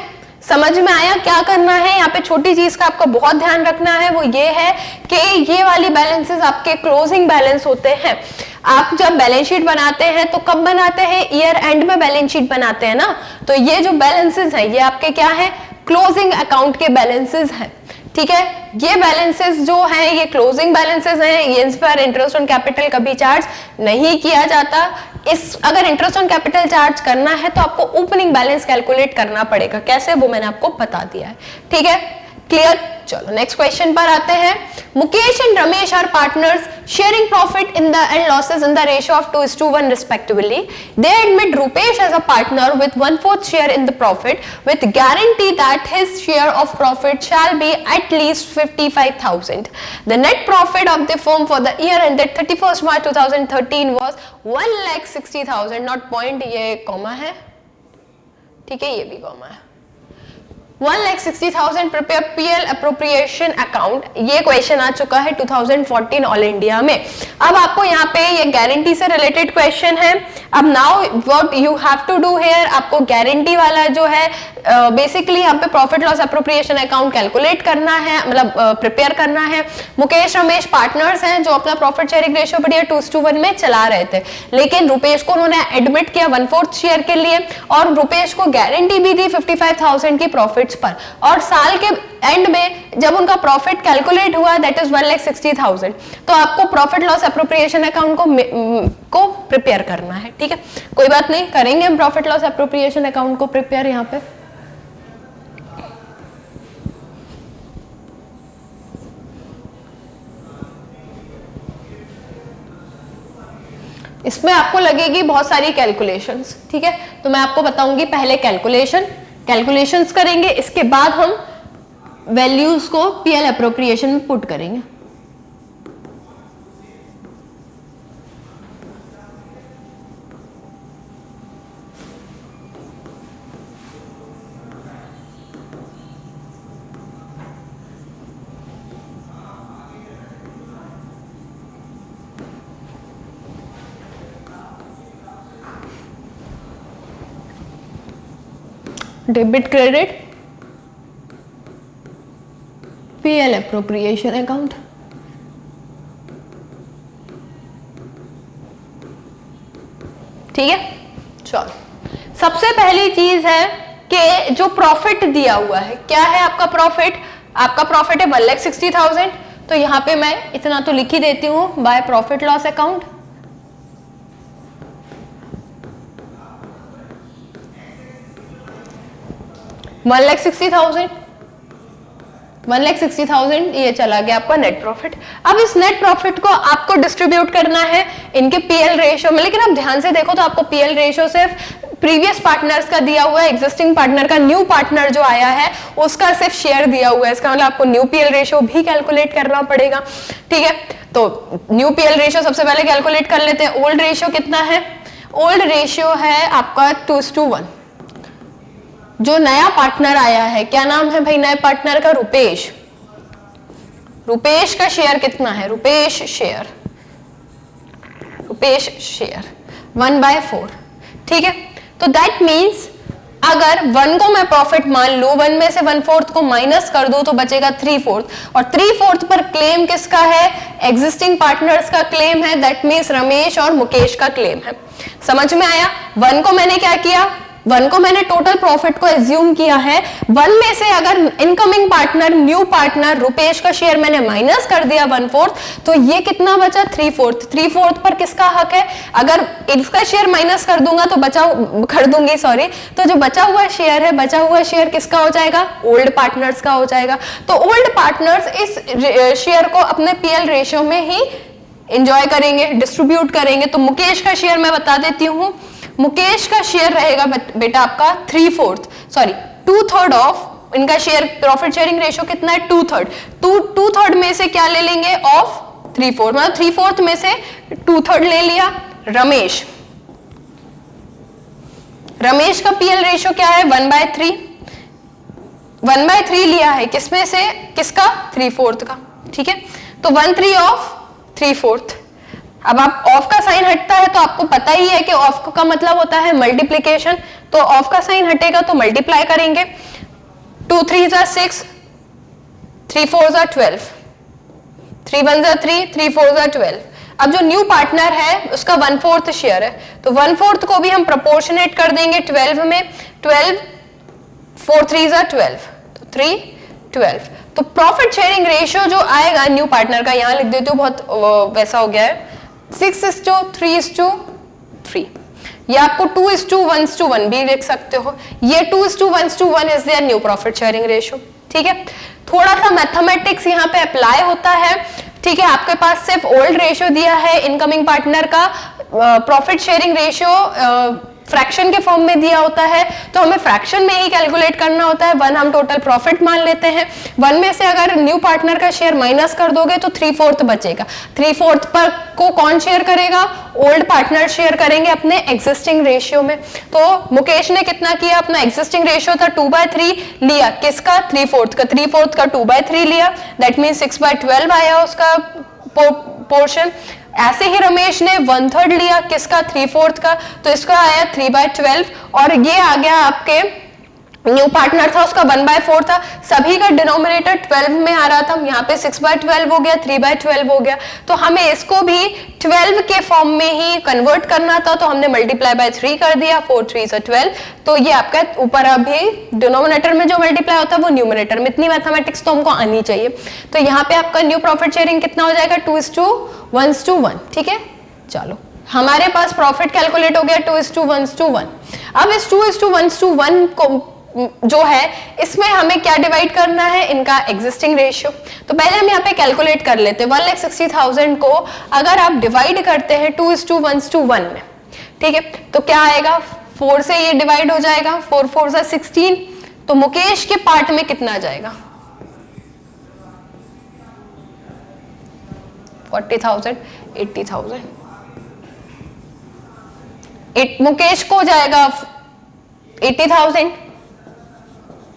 समझ में आया क्या करना है? यहाँ पे छोटी चीज का आपको बहुत ध्यान रखना है, वो ये है कि ये वाली बैलेंसेस आपके क्लोजिंग बैलेंस होते हैं. आप जब बैलेंस शीट बनाते हैं तो कब बनाते हैं? ईयर एंड में बैलेंस शीट बनाते हैं ना. तो ये जो बैलेंसेस हैं ये आपके क्या है? क्लोजिंग अकाउंट के बैलेंसेस हैं. ठीक है, ये बैलेंसेस जो हैं ये क्लोजिंग बैलेंसेस हैं, ये इस पर इंटरेस्ट ऑन कैपिटल कभी चार्ज नहीं किया जाता. इस अगर इंटरेस्ट ऑन कैपिटल चार्ज करना है तो आपको ओपनिंग बैलेंस कैलकुलेट करना पड़ेगा. कैसे, वो मैंने आपको बता दिया है. ठीक है, क्लियर? चलो नेक्स्ट क्वेश्चन पर आते हैं. Mukesh and Ramesh are partners sharing profit in the and losses in the ratio of 2:1 respectively. They admit Rupesh as a partner with 1/4 share in the profit with guarantee that his share of profit shall be at least 55,000. The net profit of the firm for the year ended 31st March 2013 was 1,60,000. Not point, ये comma है. ठीक है, ये भी comma है. 1,60,000 prepare PL appropriation account. ये question आ चुका है 2014 ऑल इंडिया में. अब आपको यहाँ पे ये गारंटी से रिलेटेड क्वेश्चन है. अब now what you have to do here, आपको गारंटी वाला जो है बेसिकली यहाँ पे profit loss appropriation account calculate करना है, मतलब प्रिपेयर करना है. मुकेश रमेश पार्टनर्स हैं जो अपना प्रॉफिट शेयरिंग रेशियो बढ़िया 2:1 में चला रहे थे, लेकिन रुपेश को उन्होंने एडमिट किया 1/4 शेयर के लिए और रुपेश को गारंटी भी दी 55,000 की प्रॉफिट पर. और साल के एंड में जब उनका प्रॉफिट कैलकुलेट हुआ दैट इज 1,60,000, तो आपको प्रॉफिट लॉस अप्रोप्रिएशन अकाउंट को प्रिपेयर करना है. ठीक है, कोई बात नहीं, करेंगे हम प्रॉफिट लॉस अप्रोप्रिएशन अकाउंट को प्रिपेयर. यहाँ पे इसमें आपको लगेगी बहुत सारी कैलकुलेशंस. ठीक है, तो मैं आपको बताऊंगी पहले कैलकुलेशंस करेंगे, इसके बाद हम वैल्यूज को पीएल अप्रोप्रिएशन में पुट करेंगे. Debit credit PL appropriation account. ठीक है, चलो सबसे पहली चीज है कि जो प्रॉफिट दिया हुआ है, क्या है आपका प्रॉफिट? आपका प्रॉफिट है 1,60,000, तो यहां पे मैं इतना तो लिख ही देती हूं बाय प्रॉफिट लॉस अकाउंट। $1,60,000 ये चला गया आपका नेट प्रॉफिट। अब इस नेट प्रॉफिट को आपको डिस्ट्रीब्यूट करना है इनके पीएल रेशियो में, लेकिन आप ध्यान से देखो तो आपको पीएल रेशियो सिर्फ प्रीवियस पार्टनर्स का दिया हुआ है, एग्जिस्टिंग पार्टनर का, न्यू पार्टनर जो आया है उसका सिर्फ शेयर दिया हुआ है। इसका मतलब आपको न्यू पीएल रेशियो भी कैलकुलेट करना पड़ेगा। ठीक है, तो न्यू पीएल रेशियो सबसे पहले कैलकुलेट कर लेते हैं। ओल्ड रेशियो कितना है? ओल्ड रेशियो है आपका 2:1। जो नया पार्टनर आया है, क्या नाम है भाई नए पार्टनर का? रुपेश। रुपेश का शेयर कितना है? रुपेश शेयर 1/4। ठीक है, तो दैट मीन्स अगर 1 को मैं प्रॉफिट मान लू, 1 में से 1/4 को माइनस कर दो तो बचेगा 3/4, और 3/4 पर क्लेम किसका है? एग्जिस्टिंग पार्टनर्स का क्लेम है, दैट मीन्स रमेश और मुकेश का क्लेम है। समझ में आया? 1 को मैंने क्या किया? 1 को मैंने टोटल प्रॉफिट को एज्यूम किया है। 1 में से अगर incoming partner, new partner Rupesh का शेयर मैंने माइनस कर दिया 1/4, तो ये कितना बचा? 3/4। 3/4 पर किसका हक है? अगर इसका शेयर माइनस कर दूंगा तो तो जो बचा हुआ शेयर है, बचा हुआ शेयर किसका हो जाएगा? ओल्ड पार्टनर्स का हो जाएगा। तो ओल्ड पार्टनर्स इस शेयर को अपने पीएल रेशियो में ही एंजॉय करेंगे, डिस्ट्रीब्यूट करेंगे। तो मुकेश का शेयर मैं बता देती हूँ, मुकेश का शेयर रहेगा बेटा आपका 2/3 ऑफ इनका शेयर। प्रॉफिट शेयरिंग रेशियो कितना है? 2/3 में से क्या ले लेंगे? ऑफ 3/4, मतलब 3/4 में से 2/3 ले लिया। रमेश का पीएल रेशियो क्या है? 1/3। 1/3 लिया है किसमें से? किसका? 3/4 का। ठीक है, तो 1/3 ऑफ 3/4। अब आप ऑफ का साइन हटता है तो आपको पता ही है कि ऑफ का मतलब होता है मल्टीप्लीकेशन, तो ऑफ का साइन हटेगा तो मल्टीप्लाई करेंगे। 2 3 6, 3 4 12, 3 1 3, 3 4 12। अब जो न्यू पार्टनर है उसका 1/4 शेयर है, तो 1/4 को भी हम प्रोपोर्शनेट कर देंगे 12 में। 12 4 3 12, तो 3 12। तो प्रॉफिट शेयरिंग रेशियो जो आएगा न्यू पार्टनर का, यहां लिख देती हूँ, बहुत वैसा हो गया है, 6:3:3। ये आपको 2:1:1 भी लिख सकते हो। ये 2:1:1 is their new profit sharing ratio. ठीक है, थोड़ा सा मैथमेटिक्स यहाँ पे अप्लाई होता है। ठीक है, आपके पास सिर्फ ओल्ड रेशियो दिया है इनकमिंग पार्टनर का, प्रॉफिट शेयरिंग रेशियो फ्रैक्शन के फॉर्म में दिया होता है, तो हमें फ्रैक्शन में ही कैलकुलेट करना होता है। 1 हम टोटल प्रॉफिट मान लेते हैं। 1 में से अगर न्यू पार्टनर का शेयर माइनस कर दोगे तो 3/4 बचेगा। 3/4 पर को कौन शेयर करेगा? ओल्ड पार्टनर शेयर करेंगे अपने एग्जिस्टिंग रेशियो में। तो मुकेश ने कितना किया? अपना एग्जिस्टिंग रेशियो था 2/3, लिया किसका? 3/4 का। 3/4 का 2/3 लिया, दैट मीन 6/12 आया उसका पोर्शन। ऐसे ही रमेश ने 1/3 लिया किसका? 3/4 का, तो इसका आया 3/12, और ये आ गया आपके न्यू पार्टनर था उसका 1/4 था। सभी का डिनोमिनेटर 12 में आ रहा था, यहाँ पे 6/12 हो गया, 3/12 हो गया। तो हमें इसको भी 12 के फॉर्म में ही कन्वर्ट करना था, तो हमने मल्टीप्लाई बाय 3 कर दिया, 4 3 12। तो ये आपका ऊपर अभी डिनोमिनेटर में जो मल्टीप्लाई होता है वो न्यूमिनेटर में। इतनी मैथमेटिक्स तो हमको आनी चाहिए। तो यहाँ पे आपका न्यू प्रॉफिट शेयरिंग कितना हो जाएगा? 2:1:1। ठीक है, चलो हमारे पास प्रॉफिट कैलकुलेट हो गया 2:1:1। अब इस 2:1:1 को जो है इसमें हमें क्या डिवाइड करना है? इनका एग्जिस्टिंग रेशियो। तो पहले हम यहाँ पे कैलकुलेट कर लेते हैं। 1,60,000 को अगर आप डिवाइड करते हैं 2:1:1 में, ठीक है, तो क्या आएगा? 4 से ये डिवाइड हो जाएगा, 4 4 16। तो मुकेश के पार्ट में कितना जाएगा? 40,000, 80,000। मुकेश को जाएगा 80,000,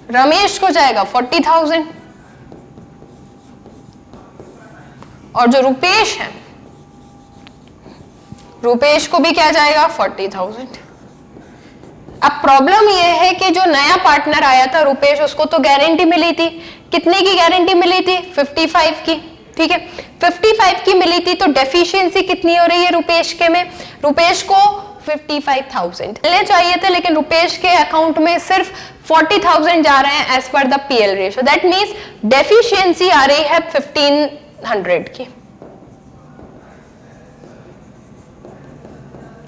रमेश को जाएगा 40,000, और जो रुपेश है, रुपेश को भी क्या जाएगा? 40,000। अब प्रॉब्लम ये है कि जो नया पार्टनर आया था रुपेश, उसको तो गारंटी मिली थी, कितने की गारंटी मिली थी? 55 की, ठीक है, 55 की मिली थी, तो डेफिशिएंसी कितनी हो रही है रुपेश के में? रुपेश को 55,000 ले चाहिए थे, लेकिन रुपेश के अकाउंट में सिर्फ 40,000 जा रहे हैं as per the P L ratio. That means deficiency आ रही है 1500 की,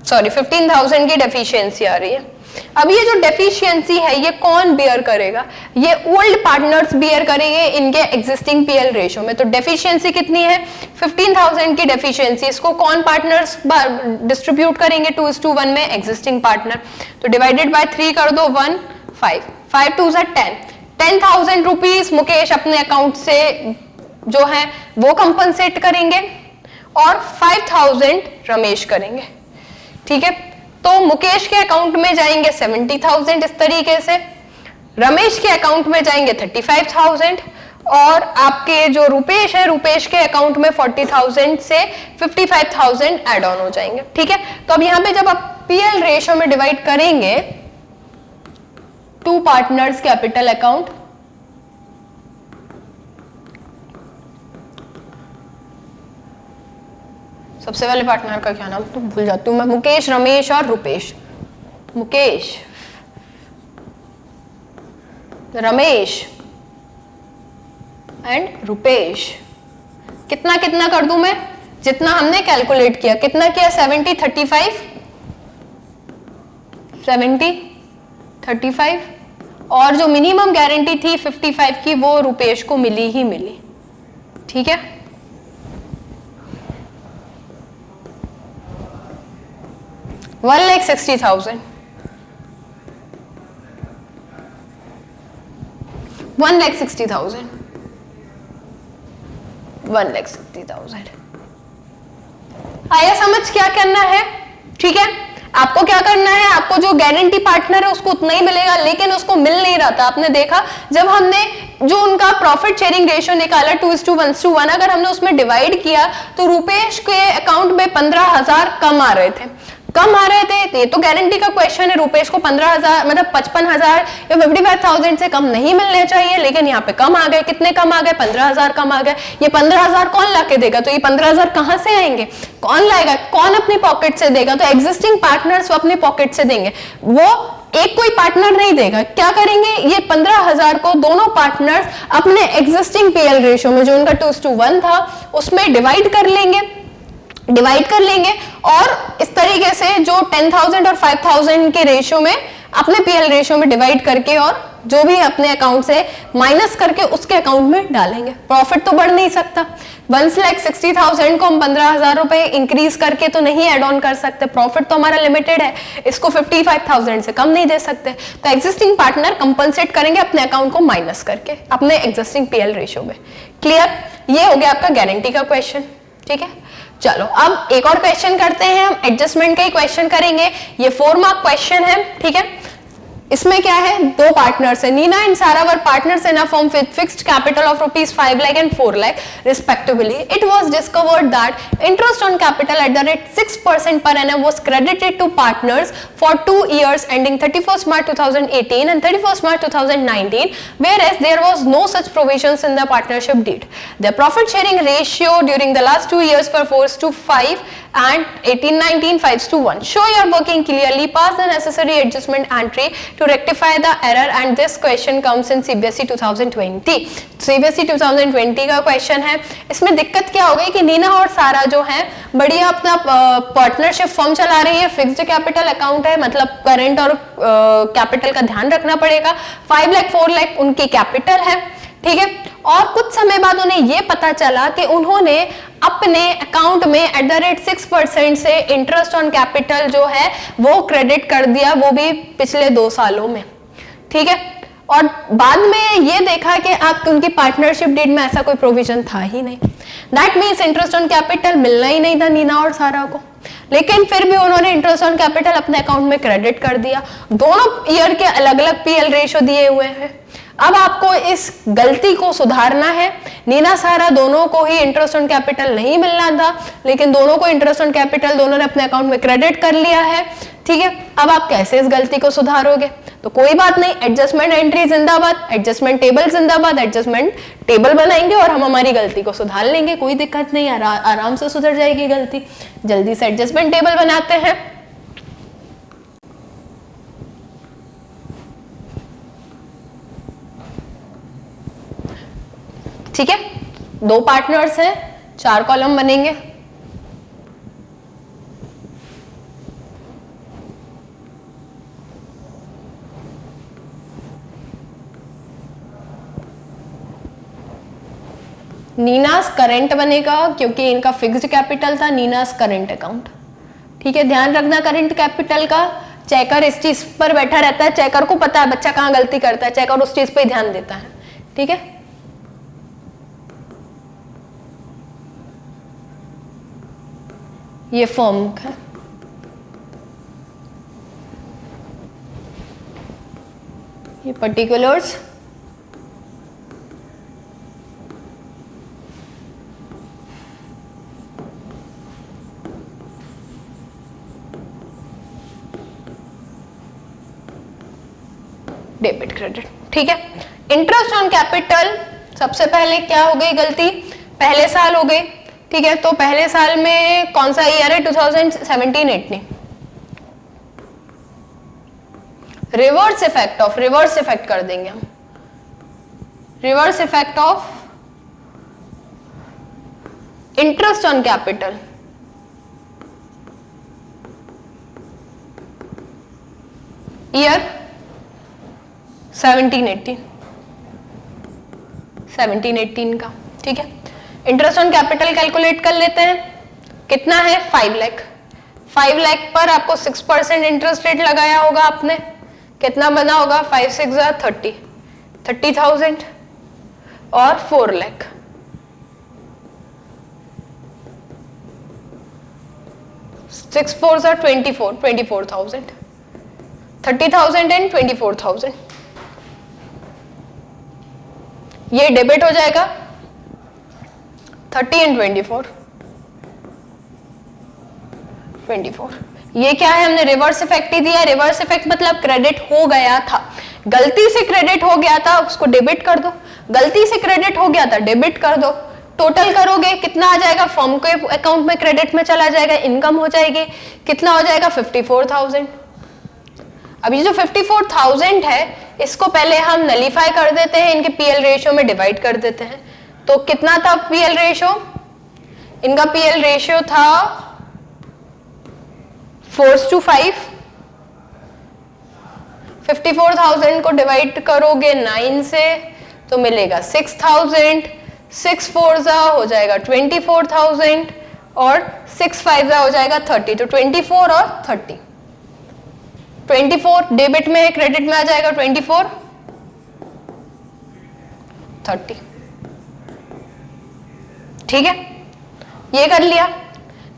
सॉरी 15,000 की डेफिशिएंसी आ रही है। अब ये जो डेफिशिएंसी है ये कौन बियर करेगा? ये ओल्ड पार्टनर्स बियर करेंगे इनके एग्जिस्टिंग पीएल रेशियो में। तो डेफिशिएंसी कितनी है? 15,000 की डेफिशिएंसी, इसको कौन पार्टनर्स डिस्ट्रीब्यूट करेंगे? 2:1 में एग्जिस्टिंग पार्टनर। तो डिवाइडेड बाय 3 कर दो, 1 5 5 2 10 10,000 रुपीज मुकेश अपने अकाउंट से जो है वो कंपनसेट करेंगे और 5,000 रमेश करेंगे, ठीक है। तो मुकेश के अकाउंट में जाएंगे 70,000 इस तरीके से, रमेश के अकाउंट में जाएंगे 35,000 और आपके जो रुपेश है, रुपेश के अकाउंट में 40,000 से 55,000 एड ऑन हो जाएंगे, ठीक है। तो अब यहां पे जब आप पीएल रेशियो में डिवाइड करेंगे टू पार्टनर्स कैपिटल अकाउंट, सबसे पहले पार्टनर का क्या नाम तो भूल जाती हूं मैं, मुकेश, रमेश और रुपेश। मुकेश, रमेश एंड रुपेश। कितना कितना कर दूं मैं? जितना हमने कैलकुलेट किया। कितना किया? 70 35 70 35 और जो मिनिमम गारंटी थी 55 की वो रुपेश को मिली ही मिली, ठीक है। वन लाख 60,000 आया समझ? क्या करना है, ठीक है। आपको क्या करना है, आपको जो गारंटी पार्टनर है उसको उतना ही मिलेगा, लेकिन उसको मिल नहीं रहा था। आपने देखा जब हमने जो उनका प्रॉफिट शेयरिंग रेशियो निकाला 2:1 अगर हमने उसमें डिवाइड किया तो रुपेश के अकाउंट में 15,000 कम आ रहे थे। ये तो गारंटी का क्वेश्चन है, रुपेश को 15,000 मतलब 55,000 या 55,000 से कम नहीं मिलने चाहिए, लेकिन यहाँ पे कम आ गए। कितने कम आ गए? 15,000 कम आ गए। ये 15,000 कौन लाके देगा? तो ये 15,000 कहां से आएंगे? कौन लाएगा? कौन अपनी पॉकेट से देगा? तो एग्जिस्टिंग पार्टनर्स अपनी पॉकेट से देंगे, वो एक कोई पार्टनर नहीं देगा। क्या करेंगे? ये 15,000 को दोनों पार्टनर्स अपने एग्जिस्टिंग पीएल रेशियो में जो उनका 2:1 था उसमें डिवाइड कर लेंगे और इस तरीके से जो 10,000 और 5,000 के रेशियो में अपने पीएल रेशियो में डिवाइड करके और जो भी अपने अकाउंट से माइनस करके उसके अकाउंट में डालेंगे। प्रॉफिट तो बढ़ नहीं सकता। 1,60,000 को हम 15,000 रुपए इंक्रीज करके तो नहीं एड ऑन कर सकते, प्रॉफिट तो हमारा लिमिटेड है, इसको 55,000 से कम नहीं दे सकते। तो एग्जिस्टिंग पार्टनर कंपनसेट करेंगे अपने अकाउंट को माइनस करके अपने एग्जिस्टिंग पीएल रेशियो में। क्लियर? ये हो गया आपका गारंटी का क्वेश्चन, ठीक है। चलो अब एक और क्वेश्चन करते हैं, हम एडजस्टमेंट का ही क्वेश्चन करेंगे। ये 4 मार्क क्वेश्चन है, ठीक है। इसमें क्या है? दो पार्टनर्स है, नीना एंड सारा वर partners in a firm with fixed capital of rupees 5 lakh and 4 lakh respectively. It was discovered that interest on capital at the rate 6% per annum was credited to partners for 2 years ending 31st March 2018 and 31st March 2019, whereas there was no such provisions in the partnership deed. The profit sharing ratio during the last 2 years were 4:5 and 18-19 5:1. Show your working clearly, pass the necessary adjustment entry to rectify the error, and this question comes in CBSE 2020. CBSE 2020 का question है। इसमें दिक्कत क्या हो गई कि नीना और सारा जो है बढ़िया अपना पार्टनरशिप फॉर्म चला रही है, फिक्स्ड कैपिटल अकाउंट है, मतलब करंट और कैपिटल का ध्यान रखना पड़ेगा। 5 लाख 4 लाख उनकी कैपिटल है, ठीक है। और कुछ समय बाद उन्हें ये पता चला कि उन्होंने अपने अकाउंट में एट द रेट 6% से इंटरेस्ट ऑन कैपिटल जो है वो क्रेडिट कर दिया, वो भी पिछले 2 सालों में, ठीक है। और बाद में ये देखा कि आप उनकी पार्टनरशिप डीड में ऐसा कोई प्रोविजन था ही नहीं। That means interest on capital मिलना ही नहीं था नीना और सारा को, लेकिन फिर भी उन्होंने इंटरेस्ट ऑन कैपिटल अपने अकाउंट में क्रेडिट कर दिया। दोनों ईयर के अलग अलग पीएल रेशियो दिए हुए हैं। अब आपको इस गलती को सुधारना है। नीना सारा दोनों को ही इंटरेस्ट ऑन कैपिटल नहीं मिलना था, लेकिन दोनों को इंटरेस्ट ऑन कैपिटल दोनों ने अपने अकाउंट में क्रेडिट कर लिया है। ठीक है, अब आप कैसे इस गलती को सुधारोगे? तो कोई बात नहीं, एडजस्टमेंट एंट्री जिंदाबाद, एडजस्टमेंट टेबल जिंदाबाद, एडजस्टमेंट टेबल बनाएंगे और हम हमारी गलती को सुधार लेंगे, कोई दिक्कत नहीं, आराम से सुधर जाएगी गलती। जल्दी से एडजस्टमेंट टेबल बनाते हैं। ठीक है, 2 पार्टनर्स हैं, 4 कॉलम बनेंगे। नीनास करंट बनेगा क्योंकि इनका फिक्स्ड कैपिटल था, नीनास करंट अकाउंट। ठीक है, ध्यान रखना करंट कैपिटल का। चेकर इस चीज पर बैठा रहता है, चेकर को पता है बच्चा कहां गलती करता है, चेकर उस चीज पे ही ध्यान देता है। ठीक है, ये फर्म है। ये पर्टिकुलर्स, डेबिट क्रेडिट। ठीक है, इंटरेस्ट ऑन कैपिटल सबसे पहले क्या हो गई गलती? पहले साल हो गई। ठीक है, तो पहले साल में कौन सा ईयर है? 2017-18। रिवर्स इफेक्ट कर देंगे हम। Reverse effect of interest on capital year 17-18 का। ठीक है, इंटरेस्ट ऑन कैपिटल कैलकुलेट कर लेते हैं। कितना है? 5 लाख। 5 लाख पर आपको 6% इंटरेस्ट रेट लगाया होगा आपने। कितना बना होगा? 5 6 30, 30,000 और 4 लाख। 6 4 24,000, 30,000 एंड 24,000। ये डेबिट हो जाएगा 30 एंड 24। ये क्या है? हमने रिवर्स इफेक्ट ही दिया। रिवर्स इफेक्ट मतलब क्रेडिट हो गया था, गलती से क्रेडिट हो गया था, उसको डेबिट कर दो। गलती से क्रेडिट हो गया था, डेबिट कर दो। टोटल करोगे कितना आ जाएगा? फर्म के अकाउंट में क्रेडिट में चला जाएगा, इनकम हो जाएगी। कितना हो जाएगा? 54,000। अब ये जो 54,000 है, इसको पहले हम नलीफाई कर देते हैं, इनके पीएल रेशियो में डिवाइड कर देते हैं। तो कितना था पीएल रेशियो? इनका पीएल रेशियो था 4:5। 54,000 को डिवाइड करोगे 9 से तो मिलेगा 6,000। 6 4 हो जाएगा 24,000 और 6 5 हो जाएगा 30। तो 24 और 30। 24 डेबिट में है, क्रेडिट में आ जाएगा 24 30। ठीक है, ये कर लिया।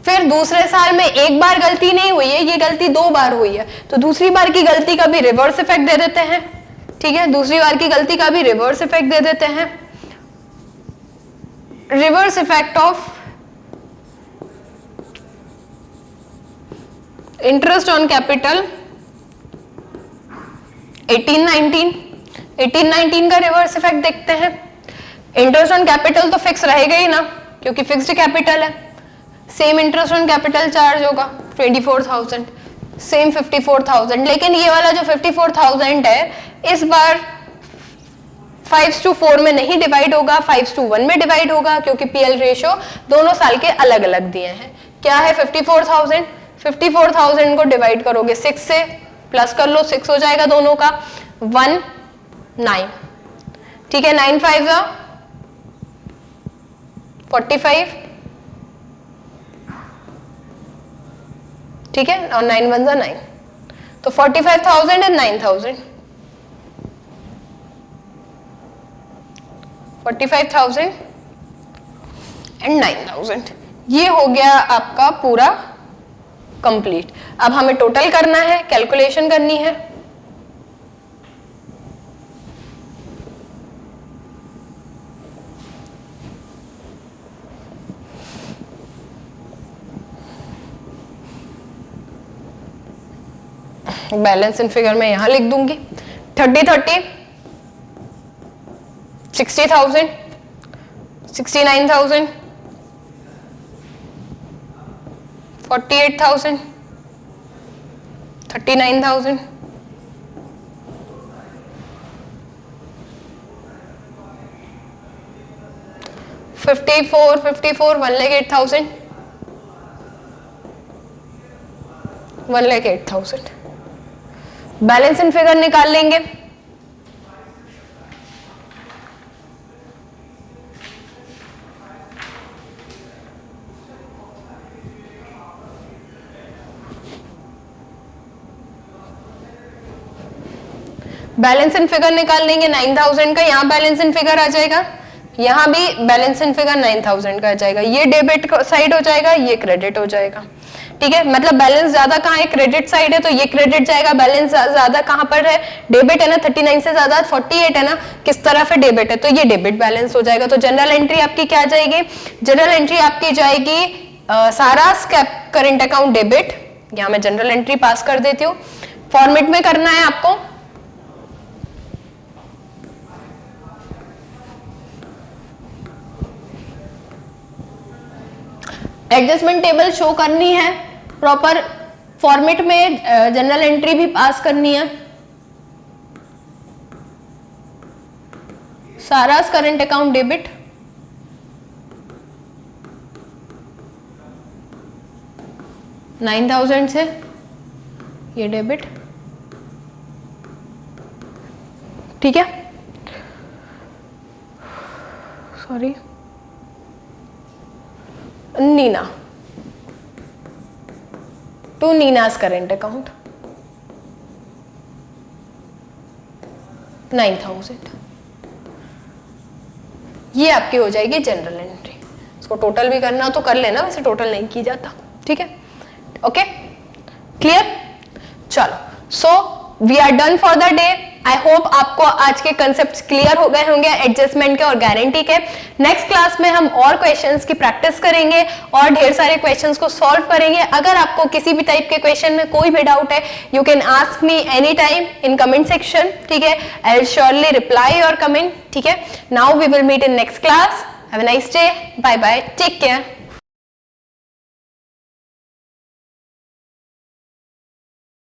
फिर दूसरे साल में एक बार गलती नहीं हुई है, ये गलती 2 बार हुई है, तो दूसरी बार की गलती का भी रिवर्स इफेक्ट दे देते हैं। ठीक है, दूसरी बार की गलती का भी रिवर्स इफेक्ट दे देते हैं। Reverse effect of interest on capital 18-19 का रिवर्स इफेक्ट देखते हैं। इंटरेस्ट ऑन कैपिटल तो फिक्स रहेगा ही ना, क्योंकि फिक्स्ड कैपिटल है। Same interest on capital charge होगा 24,000, सेम 54,000। लेकिन ये वाला जो 54,000 है, इस बार 5:4 में नहीं डिवाइड होगा, 5:1 में डिवाइड होगा, क्योंकि पीएल रेशियो दोनों साल के अलग अलग दिए हैं। क्या है? 54,000 को डिवाइड करोगे 6 से, प्लस कर लो, 6 हो जाएगा दोनों का, 1 9। ठीक है, 9 5 45। ठीक है, और 9 1 9, तो 45,000 एंड 9,000। 45,000 एंड 9,000, ये हो गया आपका पूरा कंप्लीट। अब हमें टोटल करना है, कैलकुलेशन करनी है। बैलेंस इन फिगर में यहां लिख दूंगी 30,30, 60,000, 69,000, 48,000, 39,000, 54, 1,08,000, 1,08,000। बैलेंस इन फिगर निकाल लेंगे। बैलेंस इन फिगर निकाल लेंगे 9,000 का, यहां बैलेंस इन फिगर आ जाएगा, यहां भी बैलेंस इन फिगर 9,000 का आ जाएगा। ये डेबिट साइड हो जाएगा, ये क्रेडिट हो जाएगा। ठीक है, मतलब बैलेंस ज्यादा कहाँ है, क्रेडिट साइड है, तो ये क्रेडिट जाएगा। बैलेंस ज्यादा कहाँ पर है, डेबिट है ना, 39 से ज्यादा 48 है ना, किस तरफ है, डेबिट है, तो ये डेबिट बैलेंस हो जाएगा। तो जनरल एंट्री आपकी क्या जाएगी, जनरल एंट्री आपकी जाएगी सारास करंट अकाउंट डेबिट। यहां मैं जनरल एंट्री पास कर देती हूँ, फॉर्मेट में करना है आपको। एडजस्टमेंट टेबल शो करनी है, प्रॉपर फॉर्मेट में जनरल एंट्री भी पास करनी है। सारास करंट अकाउंट डेबिट, $9,000 से ये डेबिट। ठीक है, sorry, Neena to Neena's current account 9,000। ये आपकी हो जाएगी जनरल एंट्री। इसको टोटल भी करना तो कर लेना, वैसे टोटल नहीं की जाता। ठीक है, ओके, क्लियर। चलो, so we are done for the day. I hope आपको आज के कंसेप्ट क्लियर हो गए होंगे एडजस्टमेंट के और गारंटी के। नेक्स्ट क्लास में हम और क्वेश्चंस की प्रैक्टिस करेंगे और ढेर सारे क्वेश्चंस को सॉल्व करेंगे। अगर आपको किसी भी टाइप के क्वेश्चन में कोई भी डाउट है, you can ask me any time in comment section. ठीक है, I will surely reply your comment. ठीक है, now we will meet in next class. Have a nice day, bye bye, take care.